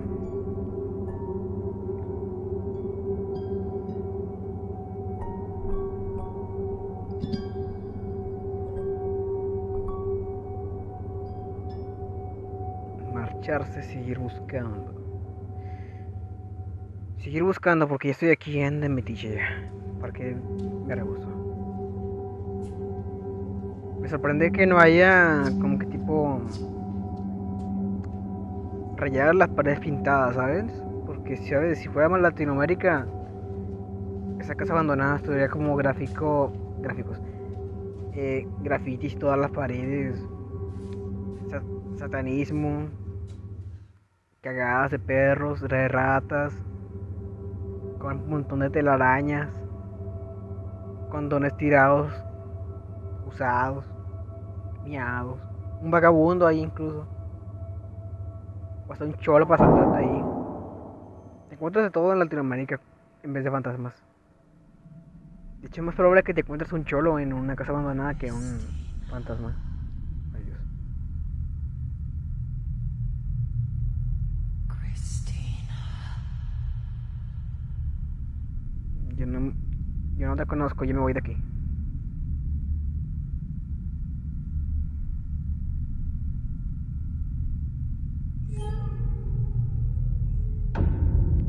[SPEAKER 1] Marcharse, seguir buscando. Seguir buscando porque ya estoy aquí en Metille. Para que me rehuso. Me sorprende que no haya como que tipo rayar las paredes pintadas, ¿sabes? Porque ¿sabes? Si fuéramos Latinoamérica, esa casa abandonada estuviera como grafitis todas las paredes, satanismo, cagadas de perros, de ratas, con un montón de telarañas, condones tirados, usados, miados, un vagabundo ahí incluso. O hasta un cholo pasando ahí. Te encuentras de todo en Latinoamérica en vez de fantasmas. De hecho es más probable que te encuentres un cholo en una casa abandonada que un fantasma. Ay Dios. Yo no te conozco, yo me voy de aquí.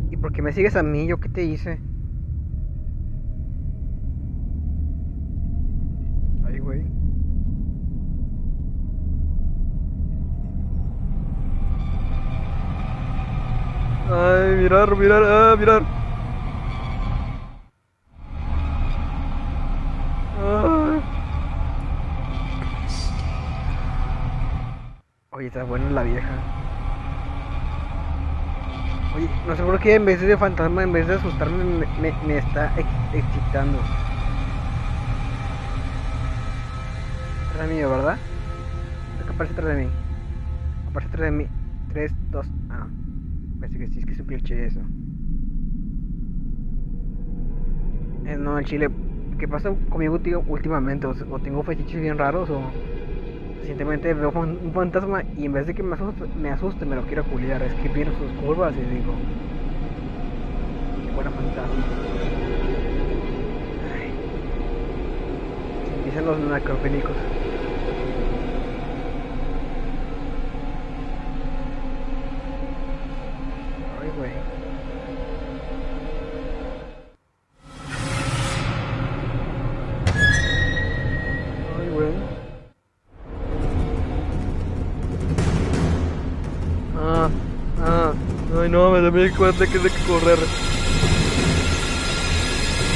[SPEAKER 1] ¿Y por qué me sigues a mí? ¿Yo qué te hice? Ay, güey. Ay, mirar, mirar, mirar. Oye, está buena la vieja. Oye, no sé por qué en vez de fantasma, en vez de asustarme, me está excitando. Atrás de mí, ¿verdad? ¿Qué aparece atrás de mí? Aparece atrás de mí. 3, 2, ah. Parece que sí, es que es un cliché eso. No, el chile. ¿Qué pasa conmigo últimamente? O tengo fetiches bien raros o... Recientemente veo un fantasma y en vez de que me asuste, me lo quiero culiar. Es que miro sus curvas y digo... Qué buena fantasma. Ay. Se empiezan los necrofílicos. Ay, güey. Ay, güey. Ay, no, me di cuenta que hay que correr.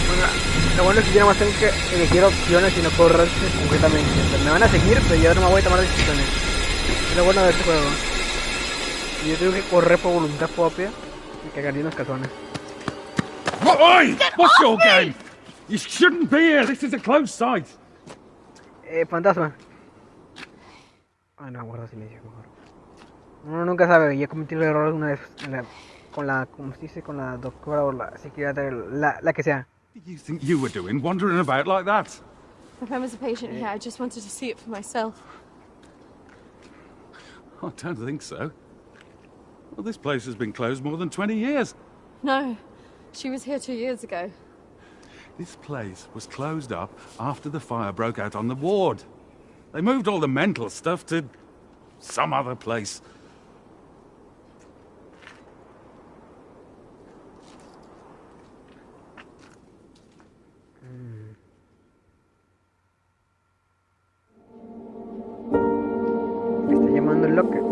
[SPEAKER 1] Bueno, lo bueno es que yo nada más tengo que elegir opciones y no correr completamente. O sea, me van a seguir, pero yo no me voy a tomar decisiones. Es lo bueno de este juego. Y yo tengo que correr por voluntad propia y cagaría unos calzones.
[SPEAKER 14] Oi! What's your game? You shouldn't be here. This is a closed site.
[SPEAKER 1] Fantasma. Ay, no, guarda silencio, mejor. Uno nunca sabe, ya he cometido el error una vez con la, ¿cómo se dice? Con la doctora o la psiquiatra, la que sea.
[SPEAKER 14] What do you think you were doing, wandering about like that?
[SPEAKER 2] If I was a patient here, I just wanted to see it for myself.
[SPEAKER 14] I don't think so. Well, this place has been closed more than 20 years.
[SPEAKER 2] No, she was here 2 years ago.
[SPEAKER 14] This place was closed up after the fire broke out on the ward. They moved all the mental stuff to some other place.
[SPEAKER 1] Me está llamando el locker.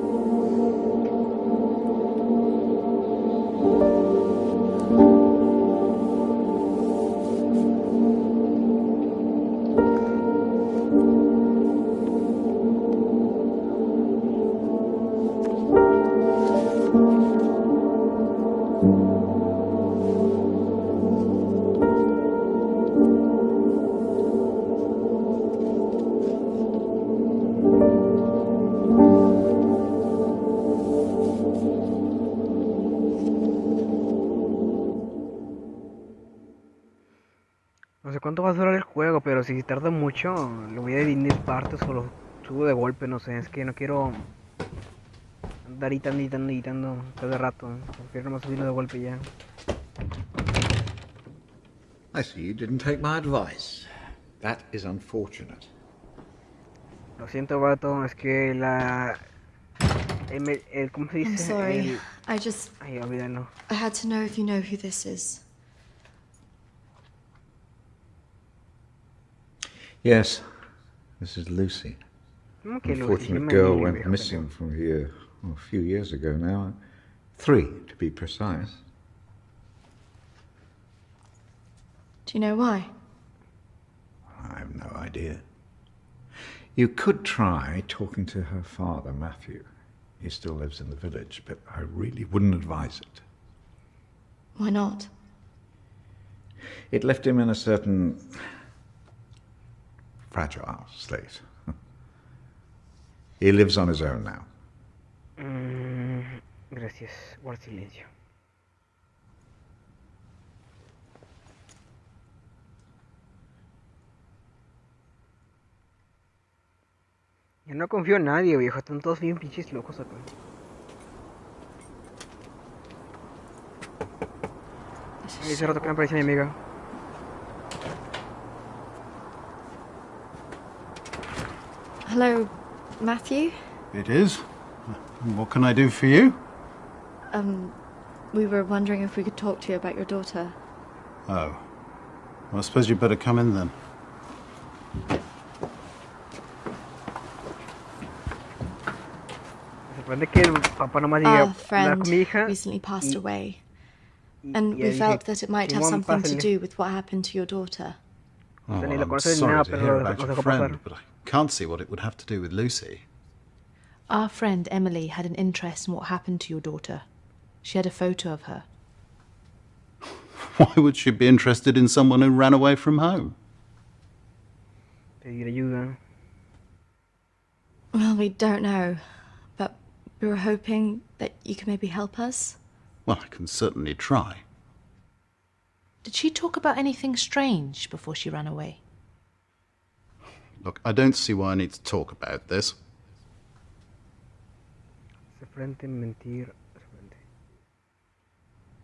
[SPEAKER 1] No sé cuánto va a durar el juego, pero si tarda mucho, lo voy a dividir en partes o lo subo de golpe, no sé, es que no quiero andar editando cada rato, prefiero nomás subirlo de golpe ya.
[SPEAKER 11] I see you didn't take my advice. That is unfortunate.
[SPEAKER 1] Lo siento, vato, es que ¿cómo se dice?
[SPEAKER 7] I'm sorry.
[SPEAKER 1] Ay, olvídalo.
[SPEAKER 7] I had to know if you know who this is.
[SPEAKER 11] Yes, this is Lucy. Unfortunate girl went missing from here a few years ago now. 3, to be precise.
[SPEAKER 7] Do you know why?
[SPEAKER 11] I have no idea. You could try talking to her father, Matthew. He still lives in the village, but I really wouldn't advise it.
[SPEAKER 7] Why not?
[SPEAKER 11] It left him in a certain fragile state. He lives on his own now.
[SPEAKER 1] Gracias, guarda silencio. Yo no confío en nadie, viejo. Están todos bien pinches locos acá. Ay, ese rato que me aparece mi amiga.
[SPEAKER 7] Hello, Matthew?
[SPEAKER 15] It is. What can I do for you?
[SPEAKER 7] We were wondering if we could talk to you about your daughter.
[SPEAKER 15] Oh. Well, I suppose you'd better come in then.
[SPEAKER 7] Our friend recently passed away, and we felt that it might have something to do with what happened to your daughter.
[SPEAKER 15] Oh, well, I'm sorry to hear about your friend, but I can't see what it would have to do with Lucy.
[SPEAKER 5] Our friend Emily had an interest in what happened to your daughter. She had a photo of her.
[SPEAKER 15] Why would she be interested in someone who ran away from home?
[SPEAKER 7] Well, we don't know, but we were hoping that you could maybe help us.
[SPEAKER 15] Well, I can certainly try.
[SPEAKER 5] Did she talk about anything strange before she ran away?
[SPEAKER 15] Look, I don't see why I need to talk about this.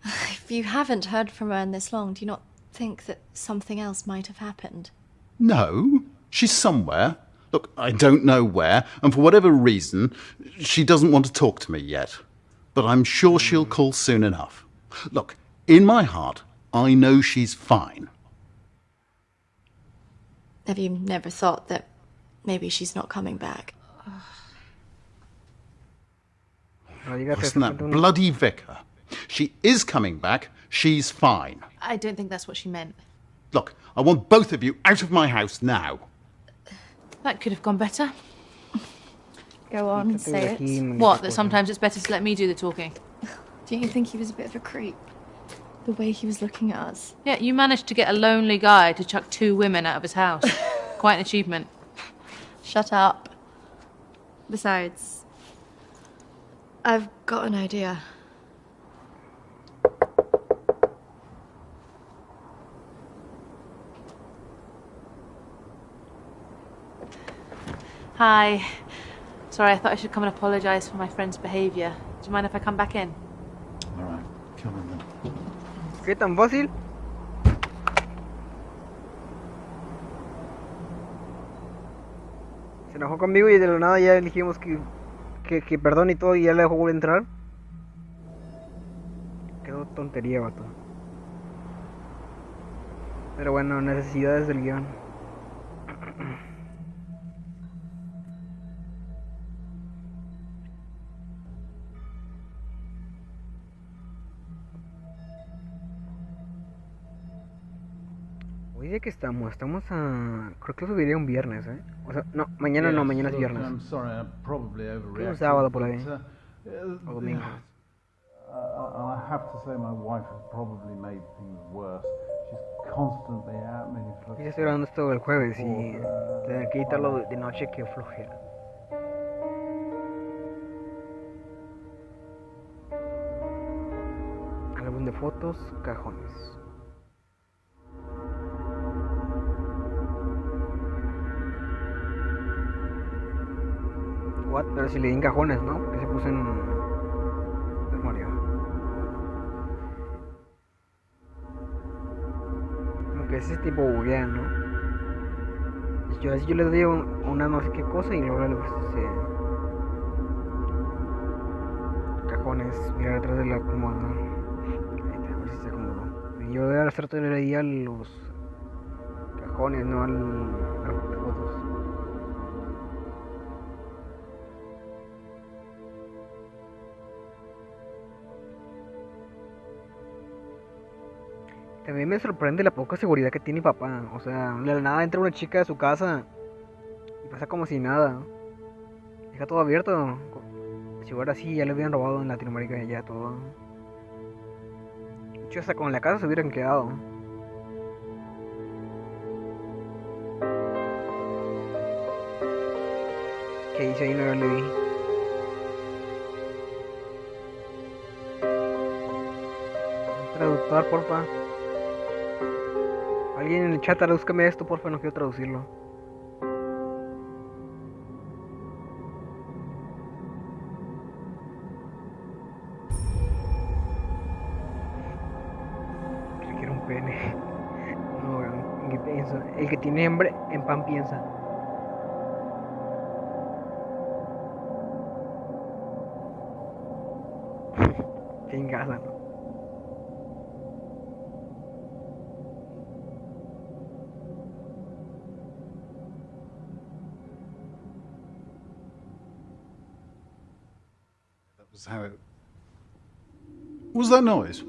[SPEAKER 7] If you haven't heard from her in this long, do you not think that something else might have happened?
[SPEAKER 15] No, she's somewhere. Look, I don't know where, and for whatever reason, she doesn't want to talk to me yet. But I'm sure she'll call soon enough. Look, in my heart, I know she's fine.
[SPEAKER 7] Have you never thought that maybe she's not coming back?
[SPEAKER 15] Wasn't that bloody vicar? She is coming back. She's fine.
[SPEAKER 5] I don't think that's what she meant.
[SPEAKER 15] Look, I want both of you out of my house now.
[SPEAKER 5] That could have gone better.
[SPEAKER 7] Go on, say it.
[SPEAKER 5] What, that sometimes it's better to let me do the talking?
[SPEAKER 7] Don't you think he was a bit of a creep? The way he was looking at us.
[SPEAKER 5] Yeah, you managed to get a lonely guy to chuck 2 women out of his house. Quite an achievement.
[SPEAKER 7] Shut up. Besides, I've got an idea.
[SPEAKER 5] Hi. Sorry, I thought I should come and apologise for my friend's behaviour. Do you mind if I come back in?
[SPEAKER 15] All right, come in then.
[SPEAKER 1] ¿Qué tan fácil? Se enojó conmigo y de la nada ya dijimos que perdón y todo y ya le dejó volver a entrar. Quedó tontería, vato. Pero bueno, necesidades del guión. Hoy día que estamos a... Creo que lo subiría un viernes, ¿eh? O sea, no, mañana no, mañana es viernes. Creo un sábado por ahí. O domingo.
[SPEAKER 16] I have to say my wife has probably made things worse. She's constantly out many
[SPEAKER 1] Yo estoy grabando esto el jueves y tener que editarlo de noche, que flojera. Álbum de fotos, cajones. What? Pero si le di en cajones, ¿no? Porque se puso en memoria. Como que ese tipo buguea, ¿no? Yo le doy una no sé qué cosa y luego le gusta cajones, mirar atrás de la cómoda. Ahí está, a ver si se acomodó. Y yo de hacer todo el día a los cajones, no al álbum de fotos. También me sorprende la poca seguridad que tiene mi papá. O sea, de la nada entra una chica de su casa y pasa como si nada. Deja todo abierto. Si fuera así, ya le hubieran robado en Latinoamérica ya todo. De hecho, hasta con la casa se hubieran quedado. ¿Qué dice ahí? No le vi. Un traductor, porfa. Alguien en el chat, tradúzcame esto, porfa, no quiero traducirlo. Creo que era un pene. No, ¿en qué piensa? El que tiene hambre, en pan piensa. aquí en casa, ¿no?
[SPEAKER 15] That was how it... What was that noise?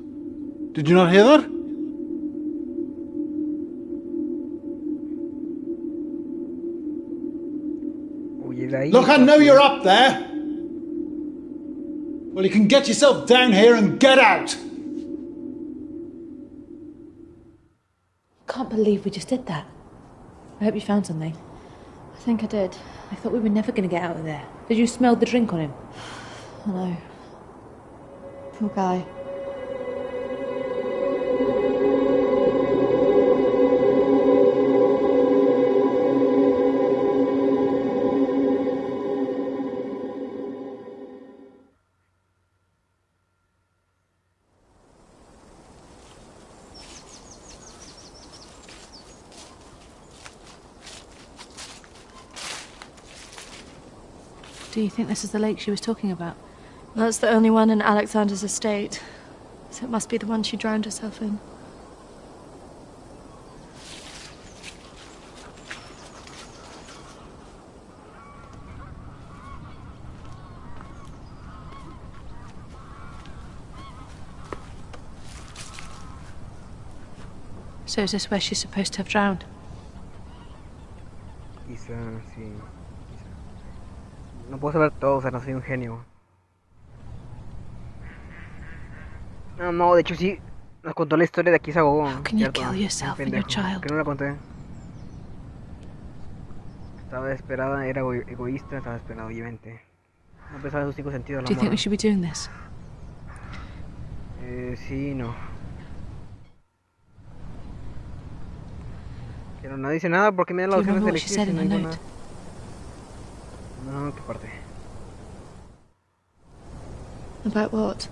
[SPEAKER 15] Did you not hear that?
[SPEAKER 1] Huye de ahí.
[SPEAKER 17] Look, I know you're up there. Well, you can get yourself down here and get out.
[SPEAKER 5] Can't believe we just did that. I hope you found something.
[SPEAKER 7] I think I did.
[SPEAKER 5] I thought we were never going to get out of there. Did you smell the drink on him?
[SPEAKER 7] I know. Poor guy.
[SPEAKER 5] Do you think this is the lake she was talking about?
[SPEAKER 7] That's the only one in Alexander's estate. So it must be the one she drowned herself in.
[SPEAKER 5] So is this where she's supposed to have drowned?
[SPEAKER 1] Quizá, sí. Quizá. No puedo saber todo, o sea, no soy un genio. No, de hecho sí. Nos contó la historia de aquí se ahogó.
[SPEAKER 5] How can you kill yourself and your child?
[SPEAKER 1] ¿Por qué no la conté? Estaba desesperada, era egoísta, estaba desesperada, obviamente. No pensaba en sus 5 sentidos.
[SPEAKER 5] Do you think we should be doing this?
[SPEAKER 1] Sí, no. Pero no dice nada porque me da la opción de elegir sin ninguna. No, ¿qué parte?
[SPEAKER 7] About what?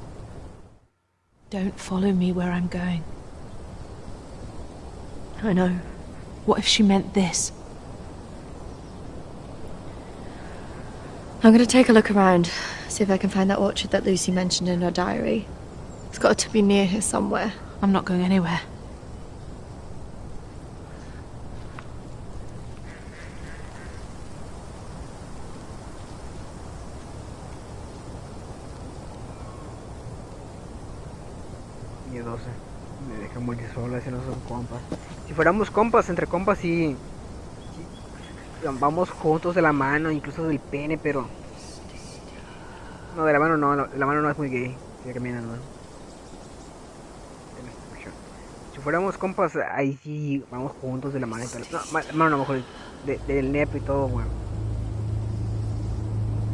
[SPEAKER 5] Don't follow me where I'm going.
[SPEAKER 7] I know.
[SPEAKER 5] What if she meant this?
[SPEAKER 7] I'm gonna take a look around, see if I can find that orchard that Lucy mentioned in her diary. It's got to be near here somewhere.
[SPEAKER 5] I'm not going anywhere.
[SPEAKER 1] Me dejan morir sola, si no son compas. Si fuéramos compas, entre compas sí, vamos juntos de la mano, incluso del pene, pero no, de la mano no, la mano no es muy gay, sigue caminando. Si fuéramos compas, ahí sí vamos juntos de la mano y tal. No, mano, a lo mejor del nepo y todo, bueno.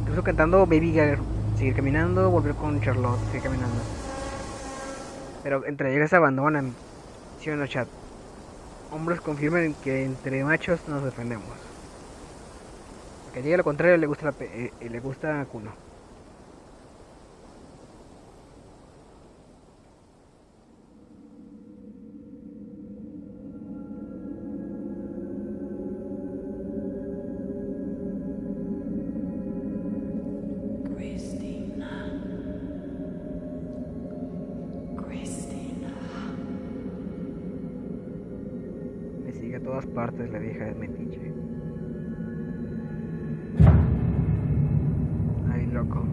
[SPEAKER 1] Incluso cantando Baby Girl, seguir caminando, volver con Charlotte, seguir caminando. Pero entre ellas se abandonan. ¿Sí o no, chat? Hombres confirman que entre machos nos defendemos. A que diga lo contrario le gusta le gusta Kuno. A todas partes la vieja es metiche. Ay, loco.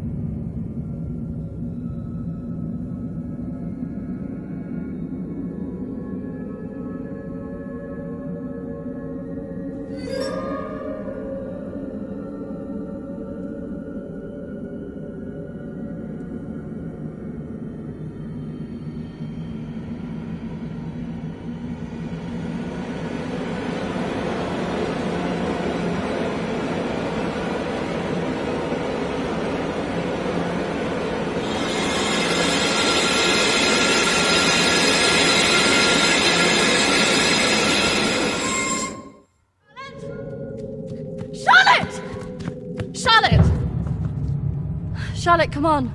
[SPEAKER 7] Charlotte, come on.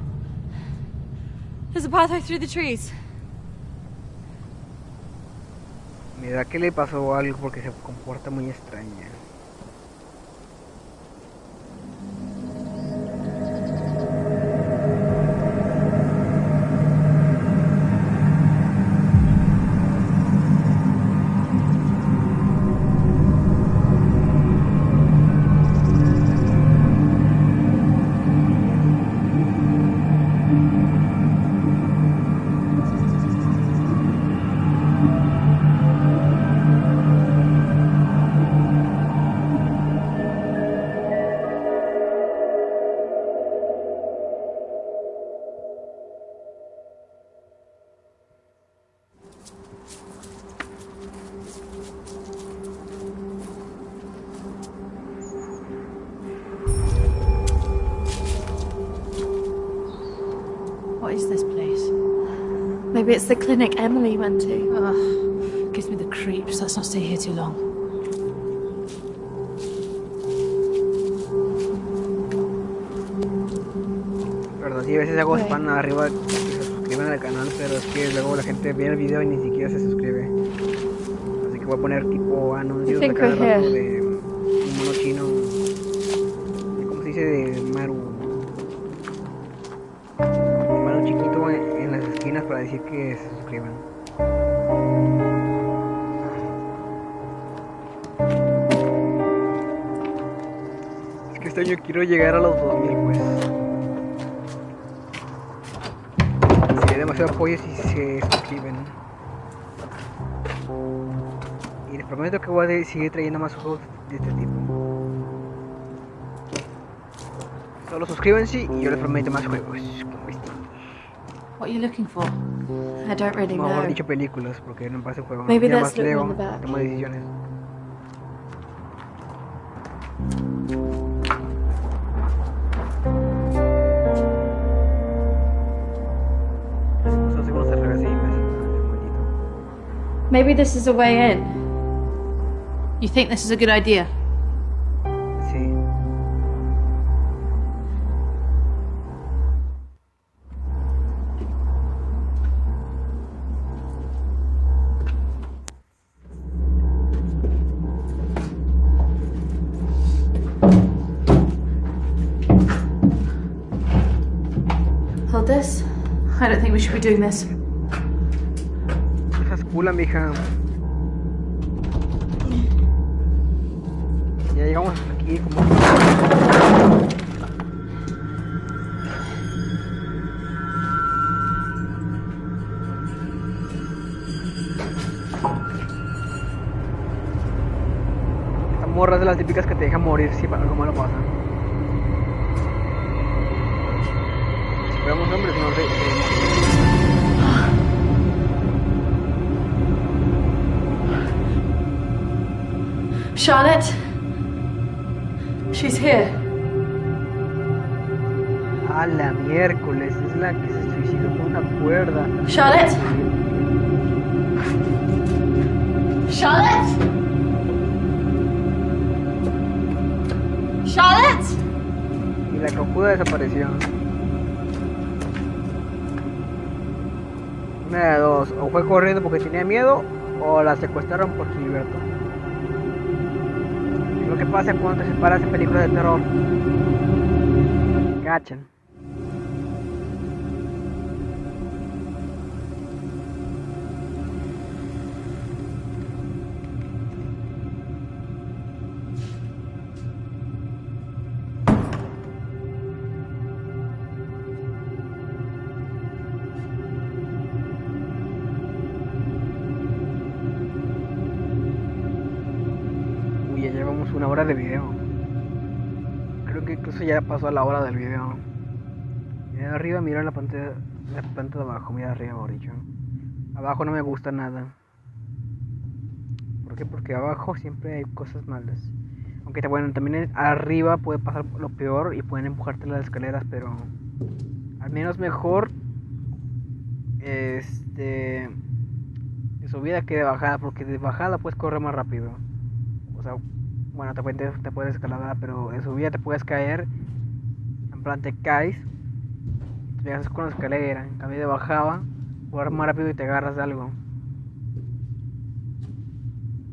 [SPEAKER 7] There's a pathway through the trees.
[SPEAKER 1] Me da que le pasó algo porque se comporta muy extraña.
[SPEAKER 7] Maybe it's the clinic Emily went to.
[SPEAKER 5] Ugh, gives me the creeps. Let's not stay here too long.
[SPEAKER 1] Perdón, sí, a veces hago spam arriba que se suscriban al canal, pero es que luego la gente ve el video y ni siquiera se suscribe. Así que voy a poner tipo anuncios de cada rato de un mono chino. ¿Cómo se dice? De Maru. Maru chiquito en las esquinas para decir que se suscriban. Es que este año quiero llegar a los 2000 pues. Demasiado apoyo si se suscriben. Y les prometo que voy a seguir trayendo más juegos de este tipo. Solo suscríbanse y yo les prometo más juegos como este.
[SPEAKER 5] What are you looking for?
[SPEAKER 7] I don't really know.
[SPEAKER 1] Mejor dicho películas porque no me pasa el juego.
[SPEAKER 7] Maybe
[SPEAKER 1] Ya
[SPEAKER 7] that's
[SPEAKER 1] más leo,
[SPEAKER 7] looking in the back.
[SPEAKER 1] tomo decisiones.
[SPEAKER 7] Maybe this is a way in.
[SPEAKER 5] You think this is a good idea?
[SPEAKER 1] Sí.
[SPEAKER 7] Hold this.
[SPEAKER 5] I don't think we should be doing this.
[SPEAKER 1] Esas culas, mija. Ya llegamos hasta aquí como... Esta morra es de las típicas que te dejan morir si algo malo pasa. Si fuéramos hombres no sé.
[SPEAKER 7] Charlotte? She's here.
[SPEAKER 1] A la miércoles, es la que se suicidó con una cuerda.
[SPEAKER 7] Charlotte? Charlotte? Charlotte?
[SPEAKER 1] Y la cojuda desapareció. Una de dos, o fue corriendo porque tenía miedo, o la secuestraron por Gilberto. Es lo que pasa cuando te separas en películas de terror. Cachan. Ya llevamos una hora de video. Creo que incluso ya pasó la hora del video. Mira arriba, mira la pantalla de abajo. Mira arriba, mejor dicho. Abajo no me gusta nada. ¿Por qué? Porque abajo siempre hay cosas malas. Aunque bueno, también arriba puede pasar lo peor y pueden empujarte las escaleras, pero al menos mejor de subida que de bajada, porque de bajada puedes correr más rápido. O sea, bueno, te puedes escalar, pero de subida te puedes caer. En plan, te caes, te pegas con la escalera. En cambio de bajada, correr más rápido y te agarras de algo.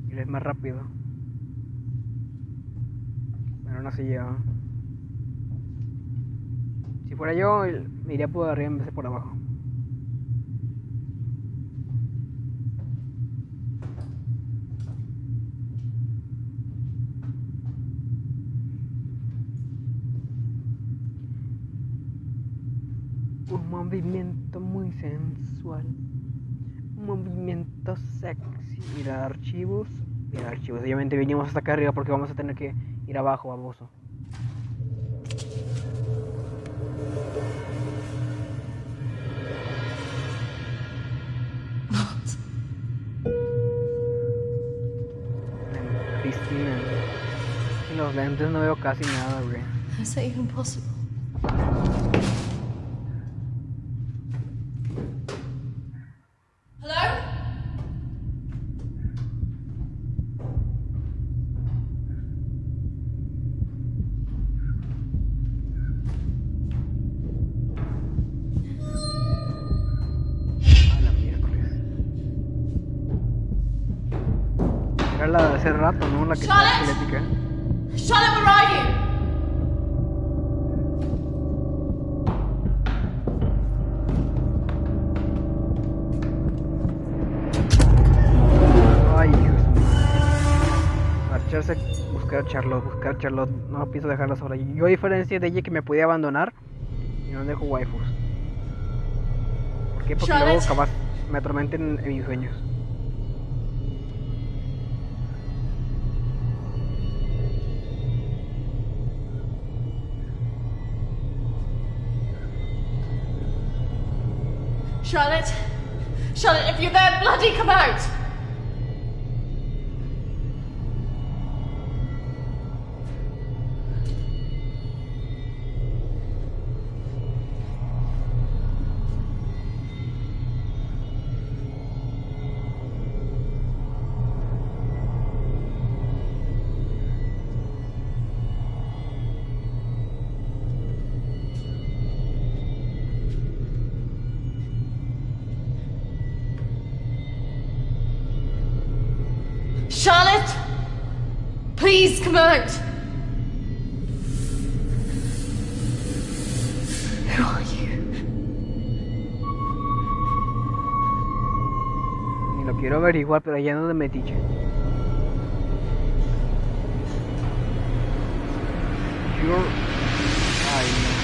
[SPEAKER 1] Y eres más rápido. Pero no se lleva. Si fuera yo, me iría por arriba en vez de por abajo. Un movimiento muy sensual. Un movimiento sexy. Mira archivos. Mira archivos. Obviamente vinimos hasta acá arriba porque vamos a tener que ir abajo, baboso. Cristina. Sin los lentes no veo casi nada, güey.
[SPEAKER 7] Is that even possible?
[SPEAKER 1] la de hace rato, ¿no? La que está esquelética.
[SPEAKER 12] Charlotte, where are you?
[SPEAKER 1] Ay, Dios. Marcharse, buscar a Charlotte. No pienso dejarla sola. Yo, a diferencia de ella, que me podía abandonar, y no dejo waifus. ¿Por qué? Porque luego capaz me atormenten en mis sueños.
[SPEAKER 12] Charlotte, if you're there, bloody come out! Charlotte! Please come out! Who are you?
[SPEAKER 1] Ni lo quiero averiguar, pero ya no de metiche. Ay, no.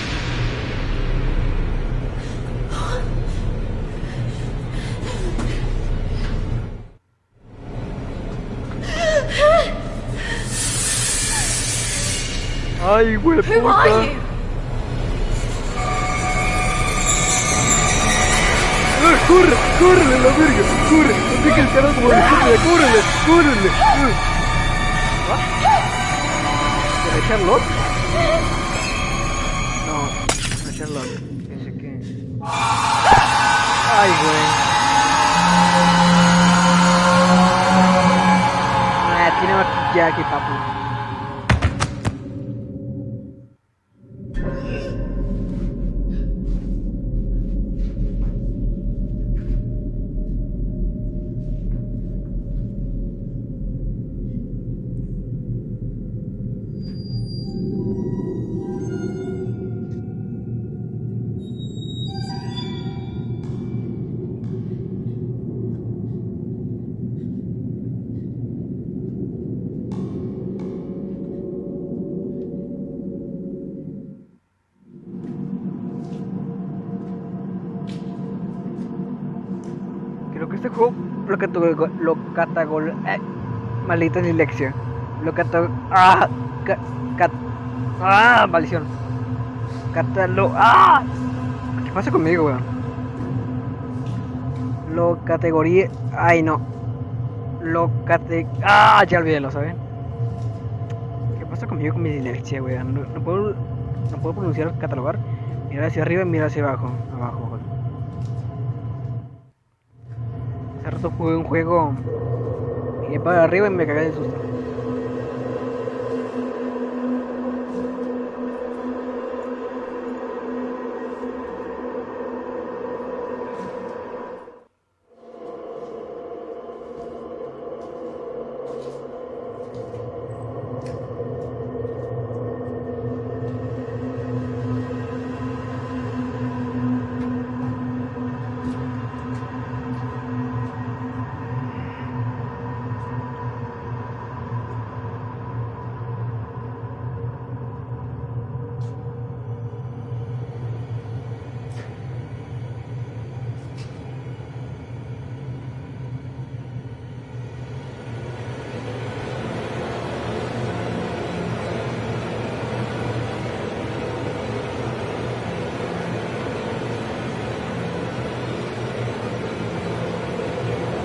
[SPEAKER 1] Ay, güey, puta.
[SPEAKER 12] Who are you?
[SPEAKER 1] ¡Corre! ¡Córrele, la verga! ¡Corre! ¡No pica el carajo como la estúpida! ¡Córrele! ¡Córrele! ¿Era Charlotte? No, no es Charlotte. Pensé que... ¡Ay, güey! Ah, tiene maquillaje, papu. Creo que este juego maldita dislexia. Maldición. ¿Qué pasa conmigo, weón? Ay, no. Ya olvídalo, ¿saben? ¿Qué pasa conmigo con mi dislexia, weón? No puedo pronunciar, catalogar. Mirar hacia arriba y mirar hacia abajo. Joder. Hace rato jugué un juego y para arriba y me cagué de susto.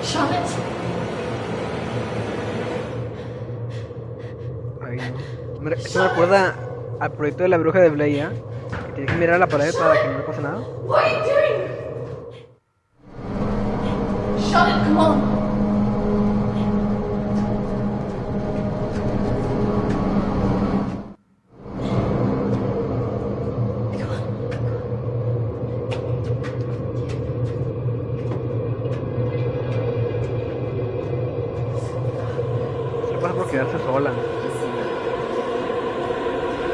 [SPEAKER 12] Charlotte.
[SPEAKER 1] Ay, no. Esto me recuerda al proyecto de la bruja de Blair, ¿eh? Que tienes que mirar a la pared para que no le pase nada.
[SPEAKER 12] What are you doing? Charlotte, come on.
[SPEAKER 1] quedarse sola.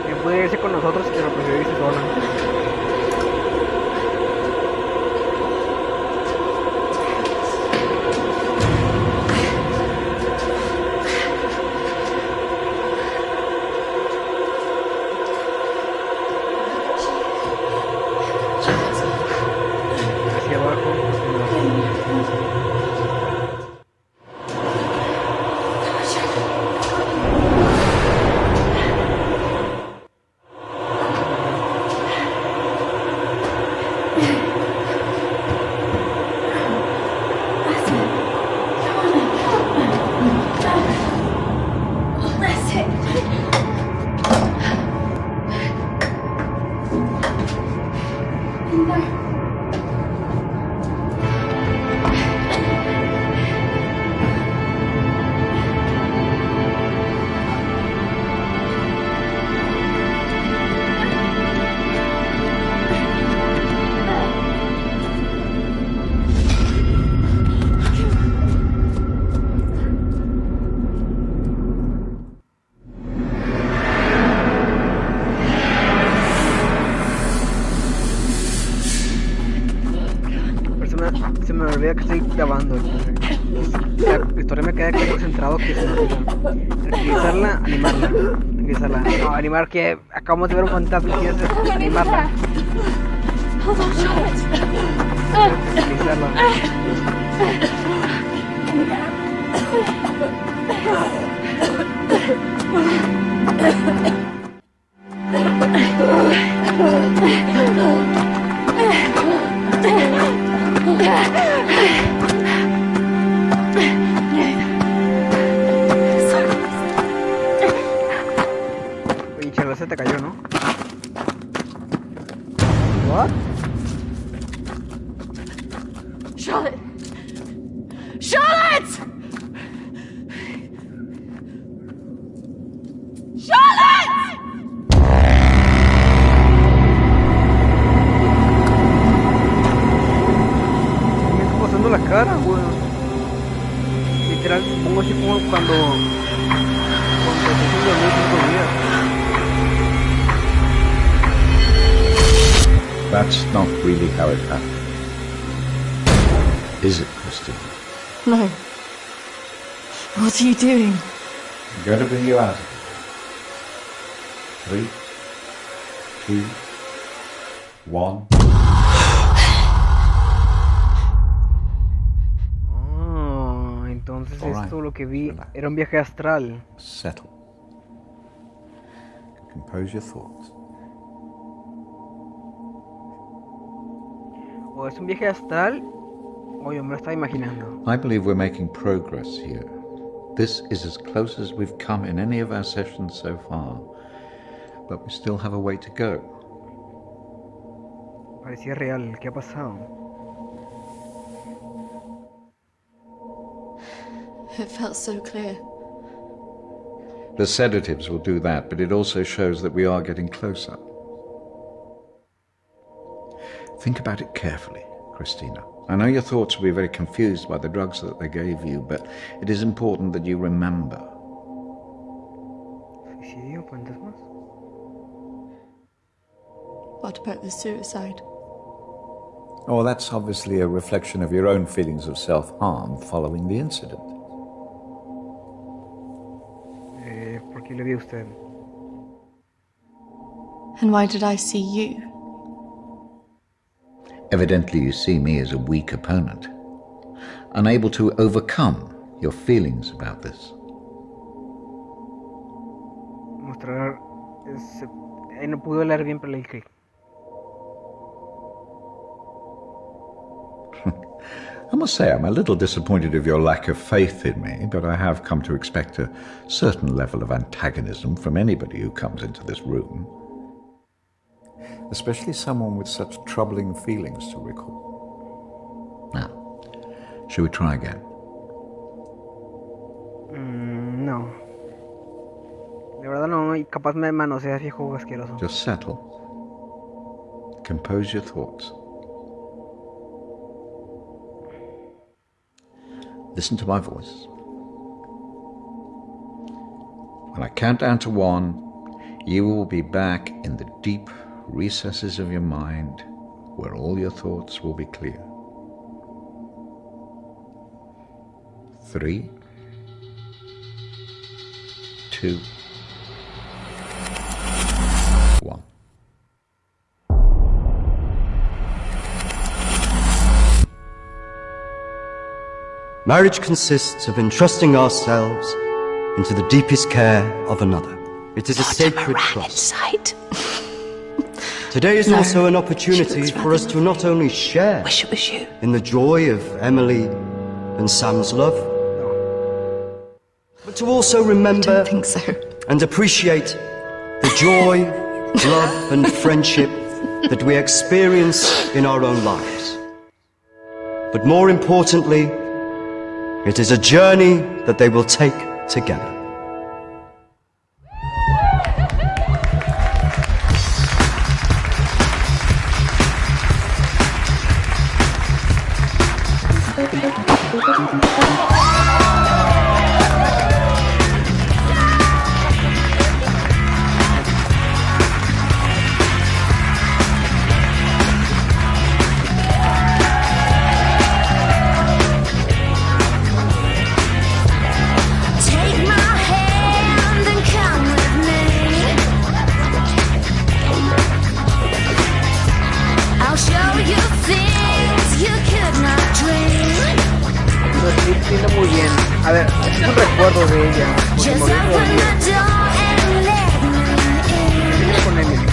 [SPEAKER 1] Que puede irse con nosotros, pero prefiero irse sola. Hacia abajo. Se me olvida que estoy grabando. La historia me queda concentrado que se me olvida. Tranquilizarla, animarla. Tranquilizarla. No, animar que acabamos de ver un fantasma y quieres animarla. Tranquilizarla. Oye, Charlotte, se te cayó, ¿no? What?
[SPEAKER 12] Charlotte! Charlotte! Charlotte!
[SPEAKER 1] Me está pasando la cara, weón. Literal, pongo así como cuando te hacen dormir 5 días.
[SPEAKER 11] That's not really how it happened. Is it, Christine?
[SPEAKER 7] No. What are you doing?
[SPEAKER 11] I'm going to bring you out. 3, 2, 1.
[SPEAKER 1] Oh, entonces esto lo que vi era un viaje astral.
[SPEAKER 11] Settle. Compose your thoughts.
[SPEAKER 1] O es un viaje astral, o yo me lo estaba imaginando.
[SPEAKER 11] I believe we're making progress here. This is as close as we've come in any of our sessions so far, but we still have a way to go.
[SPEAKER 1] Parecía real, ¿qué ha pasado?
[SPEAKER 7] It felt so clear.
[SPEAKER 11] The sedatives will do that, but it also shows that we are getting closer. Think about it carefully, Christina. I know your thoughts will be very confused by the drugs that they gave you, but it is important that you remember.
[SPEAKER 1] ¿Suicidio? ¿Fantasmas?
[SPEAKER 7] What about the suicide?
[SPEAKER 11] Oh, that's obviously a reflection of your own feelings of self-harm following the incident.
[SPEAKER 1] ¿Por qué le vi a usted?
[SPEAKER 7] And why did I see you?
[SPEAKER 11] Evidently you see me as a weak opponent, unable to overcome your feelings about this.
[SPEAKER 1] Mostrar... no pude leer bien, pero le dije.
[SPEAKER 11] I must say I'm a little disappointed of your lack of faith in me, but I have come to expect a certain level of antagonism from anybody who comes into this room. Especially someone with such troubling feelings to recall. Now, shall we try again?
[SPEAKER 1] No. De verdad no, y capaz me manoseas, viejo asqueroso.
[SPEAKER 11] Just settle. Compose your thoughts. Listen to my voice. When I count down to 1, you will be back in the deep recesses of your mind where all your thoughts will be clear. 3, 2, 1.
[SPEAKER 3] Marriage consists of entrusting ourselves into the deepest care of another. It is a sacred trust. Today is also an opportunity for us to not only share in the joy of Emily and Sam's love, but to also remember and appreciate the joy, love and friendship that we experience in our own lives. But more importantly, it is a journey that they will take together.
[SPEAKER 1] Muy bien. A ver, es un recuerdo de ella. Porque morí con Emily.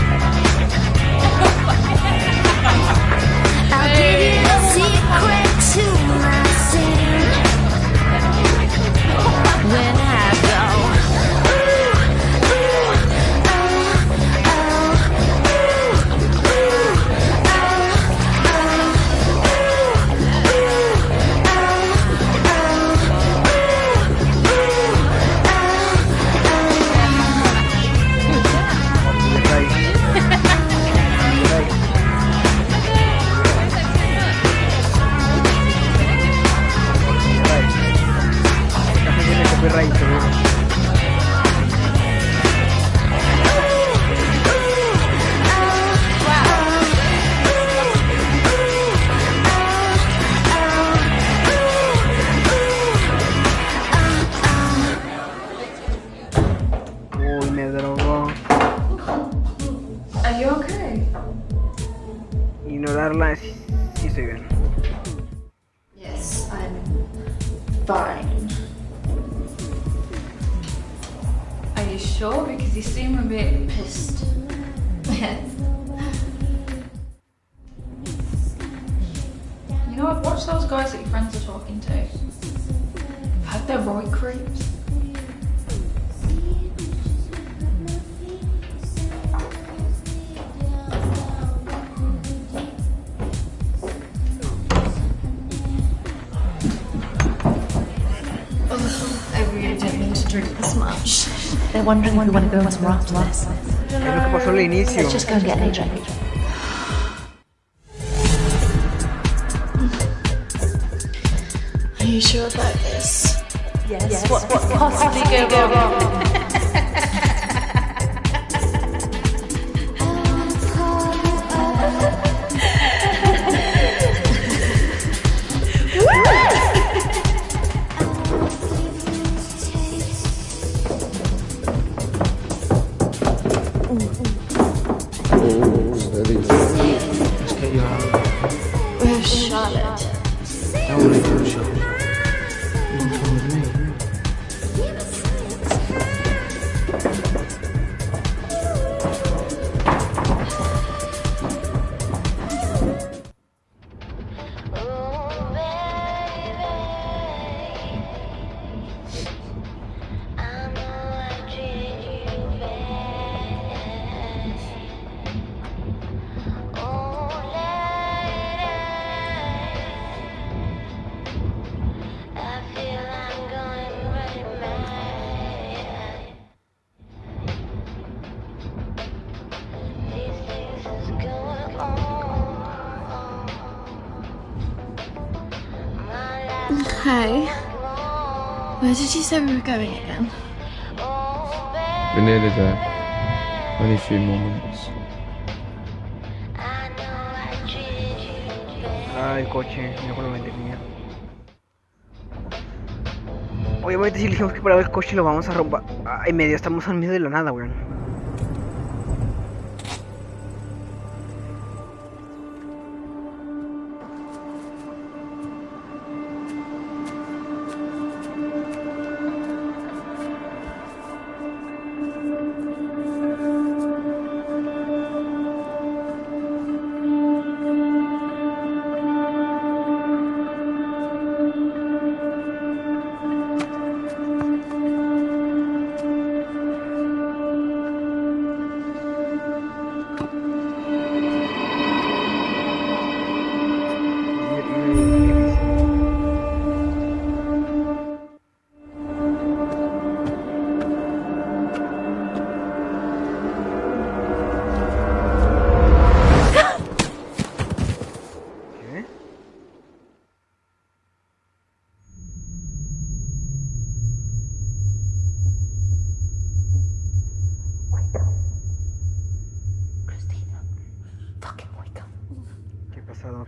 [SPEAKER 1] Ignorarla, sí estoy bien.
[SPEAKER 7] Yes, I'm fine.
[SPEAKER 9] Are you sure? Because you seem a bit pissed. You know, I've watched those guys that your friends are talking to. I've heard they're right creeps.
[SPEAKER 7] Drink this much. They're wondering if we want to go somewhere after this.
[SPEAKER 1] Es lo que pasó al inicio.
[SPEAKER 7] Let's just go and get a drink. Are you sure about this?
[SPEAKER 9] Yes. What could possibly go wrong?
[SPEAKER 13] Let's get you out.
[SPEAKER 7] Where's Charlotte?
[SPEAKER 13] Don't worry about Charlotte. You can come with me.
[SPEAKER 7] Hey, where did you say we were going again?
[SPEAKER 18] We're nearly there. Only a few moments.
[SPEAKER 1] Ah, el coche, no con lo tenía. Obviamente si dijimos que para el coche lo vamos a romper. En medio, estamos en medio de la nada, weón.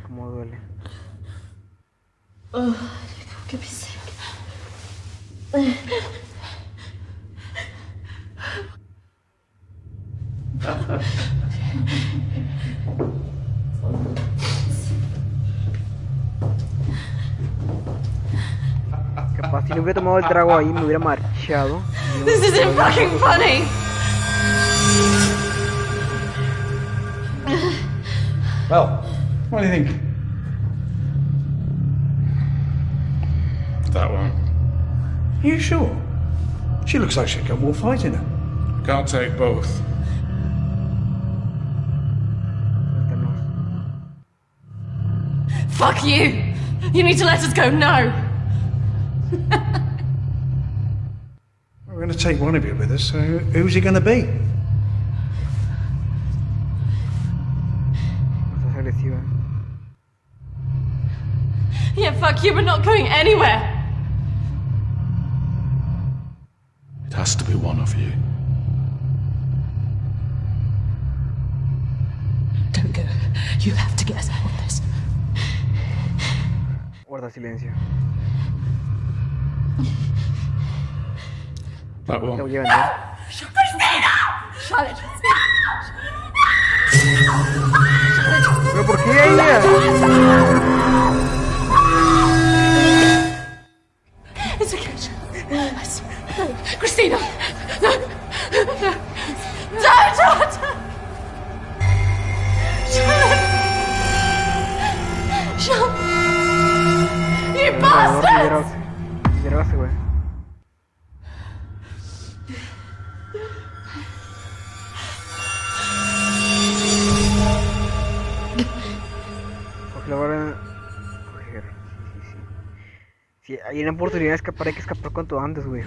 [SPEAKER 1] Cómo duele.
[SPEAKER 7] Oh, qué pisé.
[SPEAKER 1] Capaz si no hubiera tomado el trago ahí me hubiera marchado.
[SPEAKER 7] This isn't fucking funny.
[SPEAKER 17] Well, what do you think?
[SPEAKER 14] That one.
[SPEAKER 17] Are you sure? She looks like she's got more fight in her.
[SPEAKER 14] Can't take both.
[SPEAKER 7] Fuck you! You need to let us go now!
[SPEAKER 17] We're going to take one of you with us, so who's it going to be?
[SPEAKER 7] Yeah, fuck you, we're not going anywhere!
[SPEAKER 14] It has to be one of you.
[SPEAKER 5] Don't go. You have to get us out of this.
[SPEAKER 1] Guarda silencio.
[SPEAKER 14] That one.
[SPEAKER 1] Te voy a vender.
[SPEAKER 7] Charlotte!
[SPEAKER 1] ¿Pero por qué ella?
[SPEAKER 7] It's okay. Christina! No! No! Don't! Charlotte! You bastard!
[SPEAKER 1] Liberarse, güey. Porque lo van a coger. Sí. Si hay una oportunidad de escapar, hay que escapar cuanto antes, güey.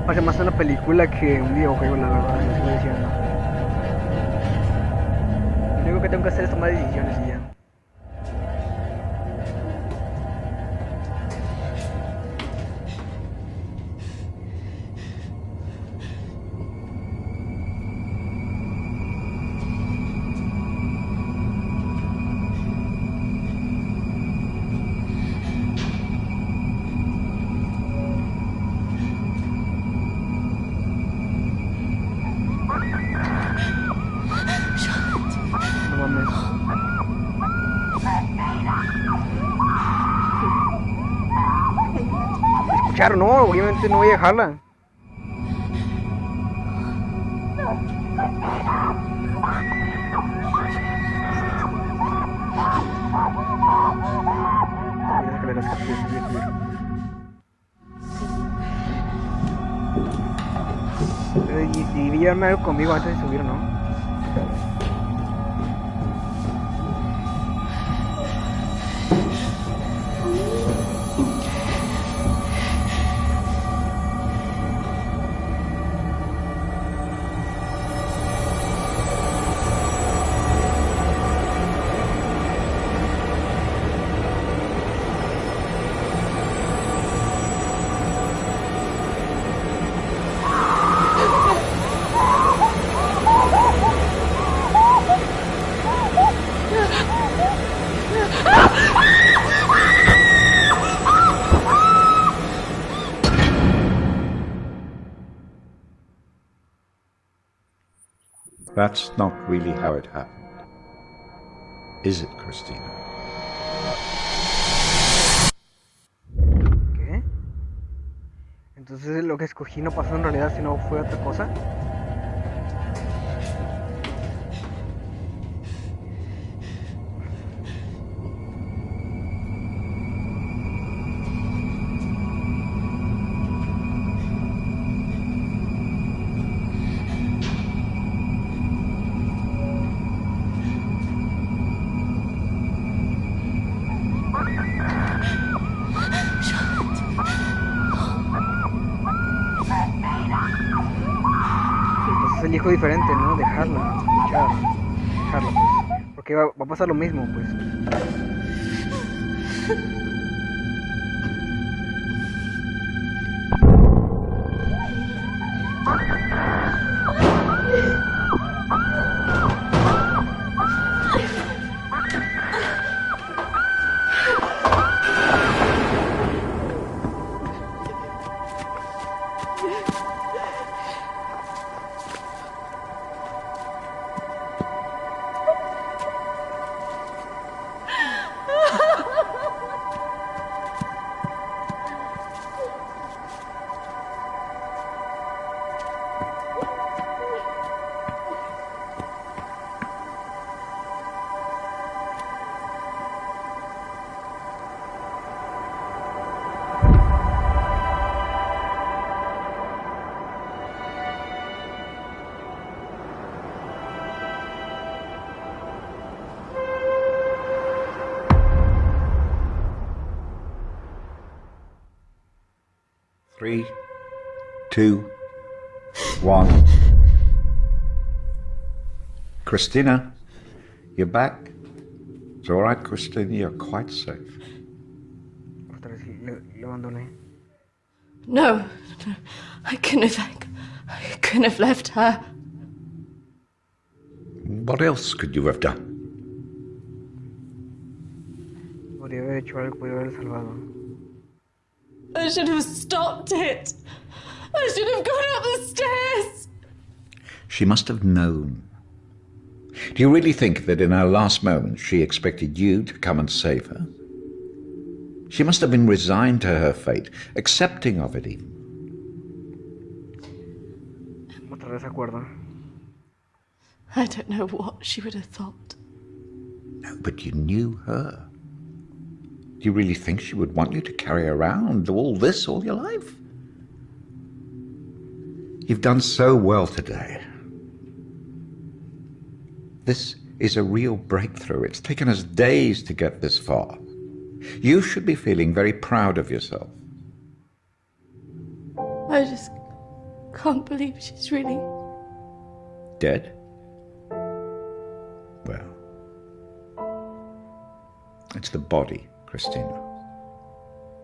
[SPEAKER 1] Parece más una película que un videojuego, la verdad, lo sigo diciendo. Lo único que tengo que hacer es tomar decisiones y ya. No mames. escuchar, no, obviamente no voy a dejarla. Y llevarme algo conmigo antes de subir, ¿no?
[SPEAKER 11] That's not really how it happened. Is it, Christina?
[SPEAKER 1] ¿Qué? Entonces lo que escogí no pasó en realidad, sino fue otra cosa. Elijo diferente, ¿no? Dejarla, escuchar, dejarla, pues. Porque va a pasar lo mismo, pues.
[SPEAKER 11] Three, 2, 1. Christina, you're back. It's all right, Christina. You're quite safe.
[SPEAKER 1] Otra vez le abandoné.
[SPEAKER 7] No, I couldn't have left her.
[SPEAKER 11] What else could you have done?
[SPEAKER 1] Podría haber hecho algo, podría haber salvado.
[SPEAKER 7] I should have stopped it. I should have gone up the stairs.
[SPEAKER 11] She must have known. Do you really think that in her last moments she expected you to come and save her? She must have been resigned to her fate, accepting of it even.
[SPEAKER 1] Otra vez acuerdo.
[SPEAKER 7] I don't know what she would have thought.
[SPEAKER 11] No, but you knew her. Do you really think she would want you to carry around all this all your life? You've done so well today. This is a real breakthrough. It's taken us days to get this far. You should be feeling very proud of yourself.
[SPEAKER 7] I just can't believe she's really
[SPEAKER 11] Dead? Well, it's the body, Christina,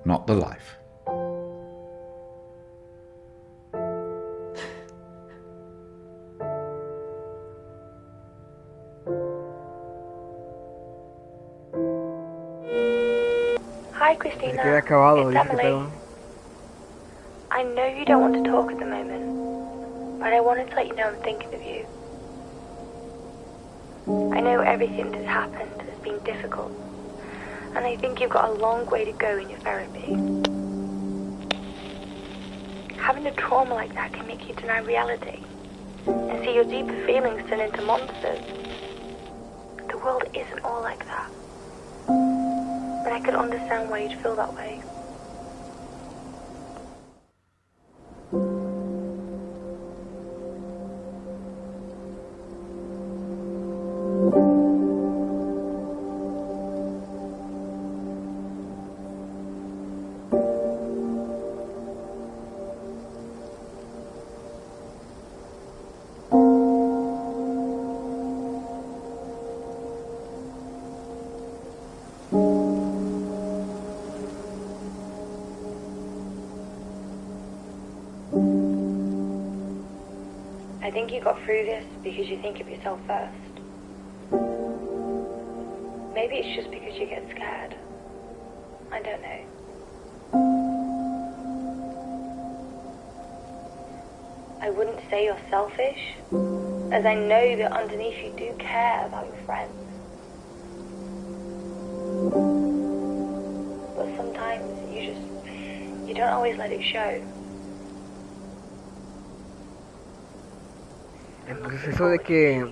[SPEAKER 11] not the life.
[SPEAKER 19] Hi, Christina. It's Emily. I know you don't want to talk at the moment, but I wanted to let you know I'm thinking of you. I know everything that's happened has been difficult, and I think you've got a long way to go in your therapy. kind of trauma like that can make you deny reality and see your deeper feelings turn into monsters. The world isn't all like that. And I could understand why you'd feel that way. I think you got through this because you think of yourself first. Maybe it's just because you get scared. I don't know. I wouldn't say you're selfish, as I know that underneath you do care about your friends. But sometimes you don't always let it show.
[SPEAKER 1] Entonces eso de que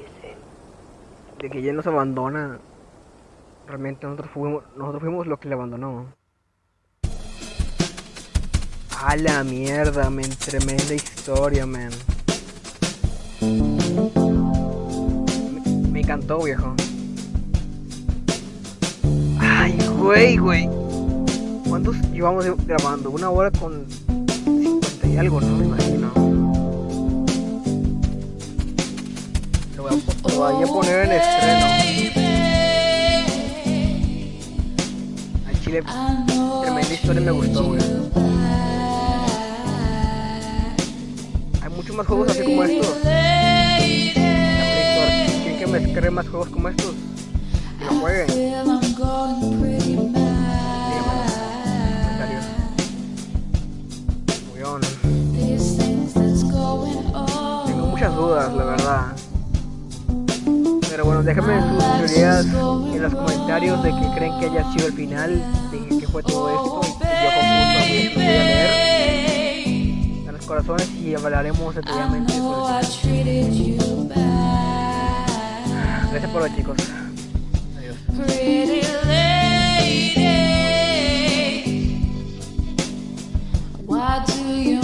[SPEAKER 1] ella nos abandona, realmente nosotros fuimos los que le abandonó. A la mierda, men, tremenda historia, men. Me encantó, viejo. Ay, güey. ¿Cuántos llevamos grabando? 1 hora con 50 y algo, ¿no? Me imagino. Lo voy a poner en estreno. Al chile, tremenda historia, me gustó, güey. Hay muchos más juegos así como estos. ¿Quieren que me descargue más juegos como estos? Que lo jueguen. Díganme en los comentarios. Muy bien. Tengo muchas dudas, la verdad. Pero bueno, déjenme sus teorías en los comentarios de que creen que haya sido el final, de que fue todo esto, y yo con gusto los voy a leer en los corazones y hablaremos detalladamente sobre eso. Gracias por hoy, chicos. Adiós.
[SPEAKER 20] Why do you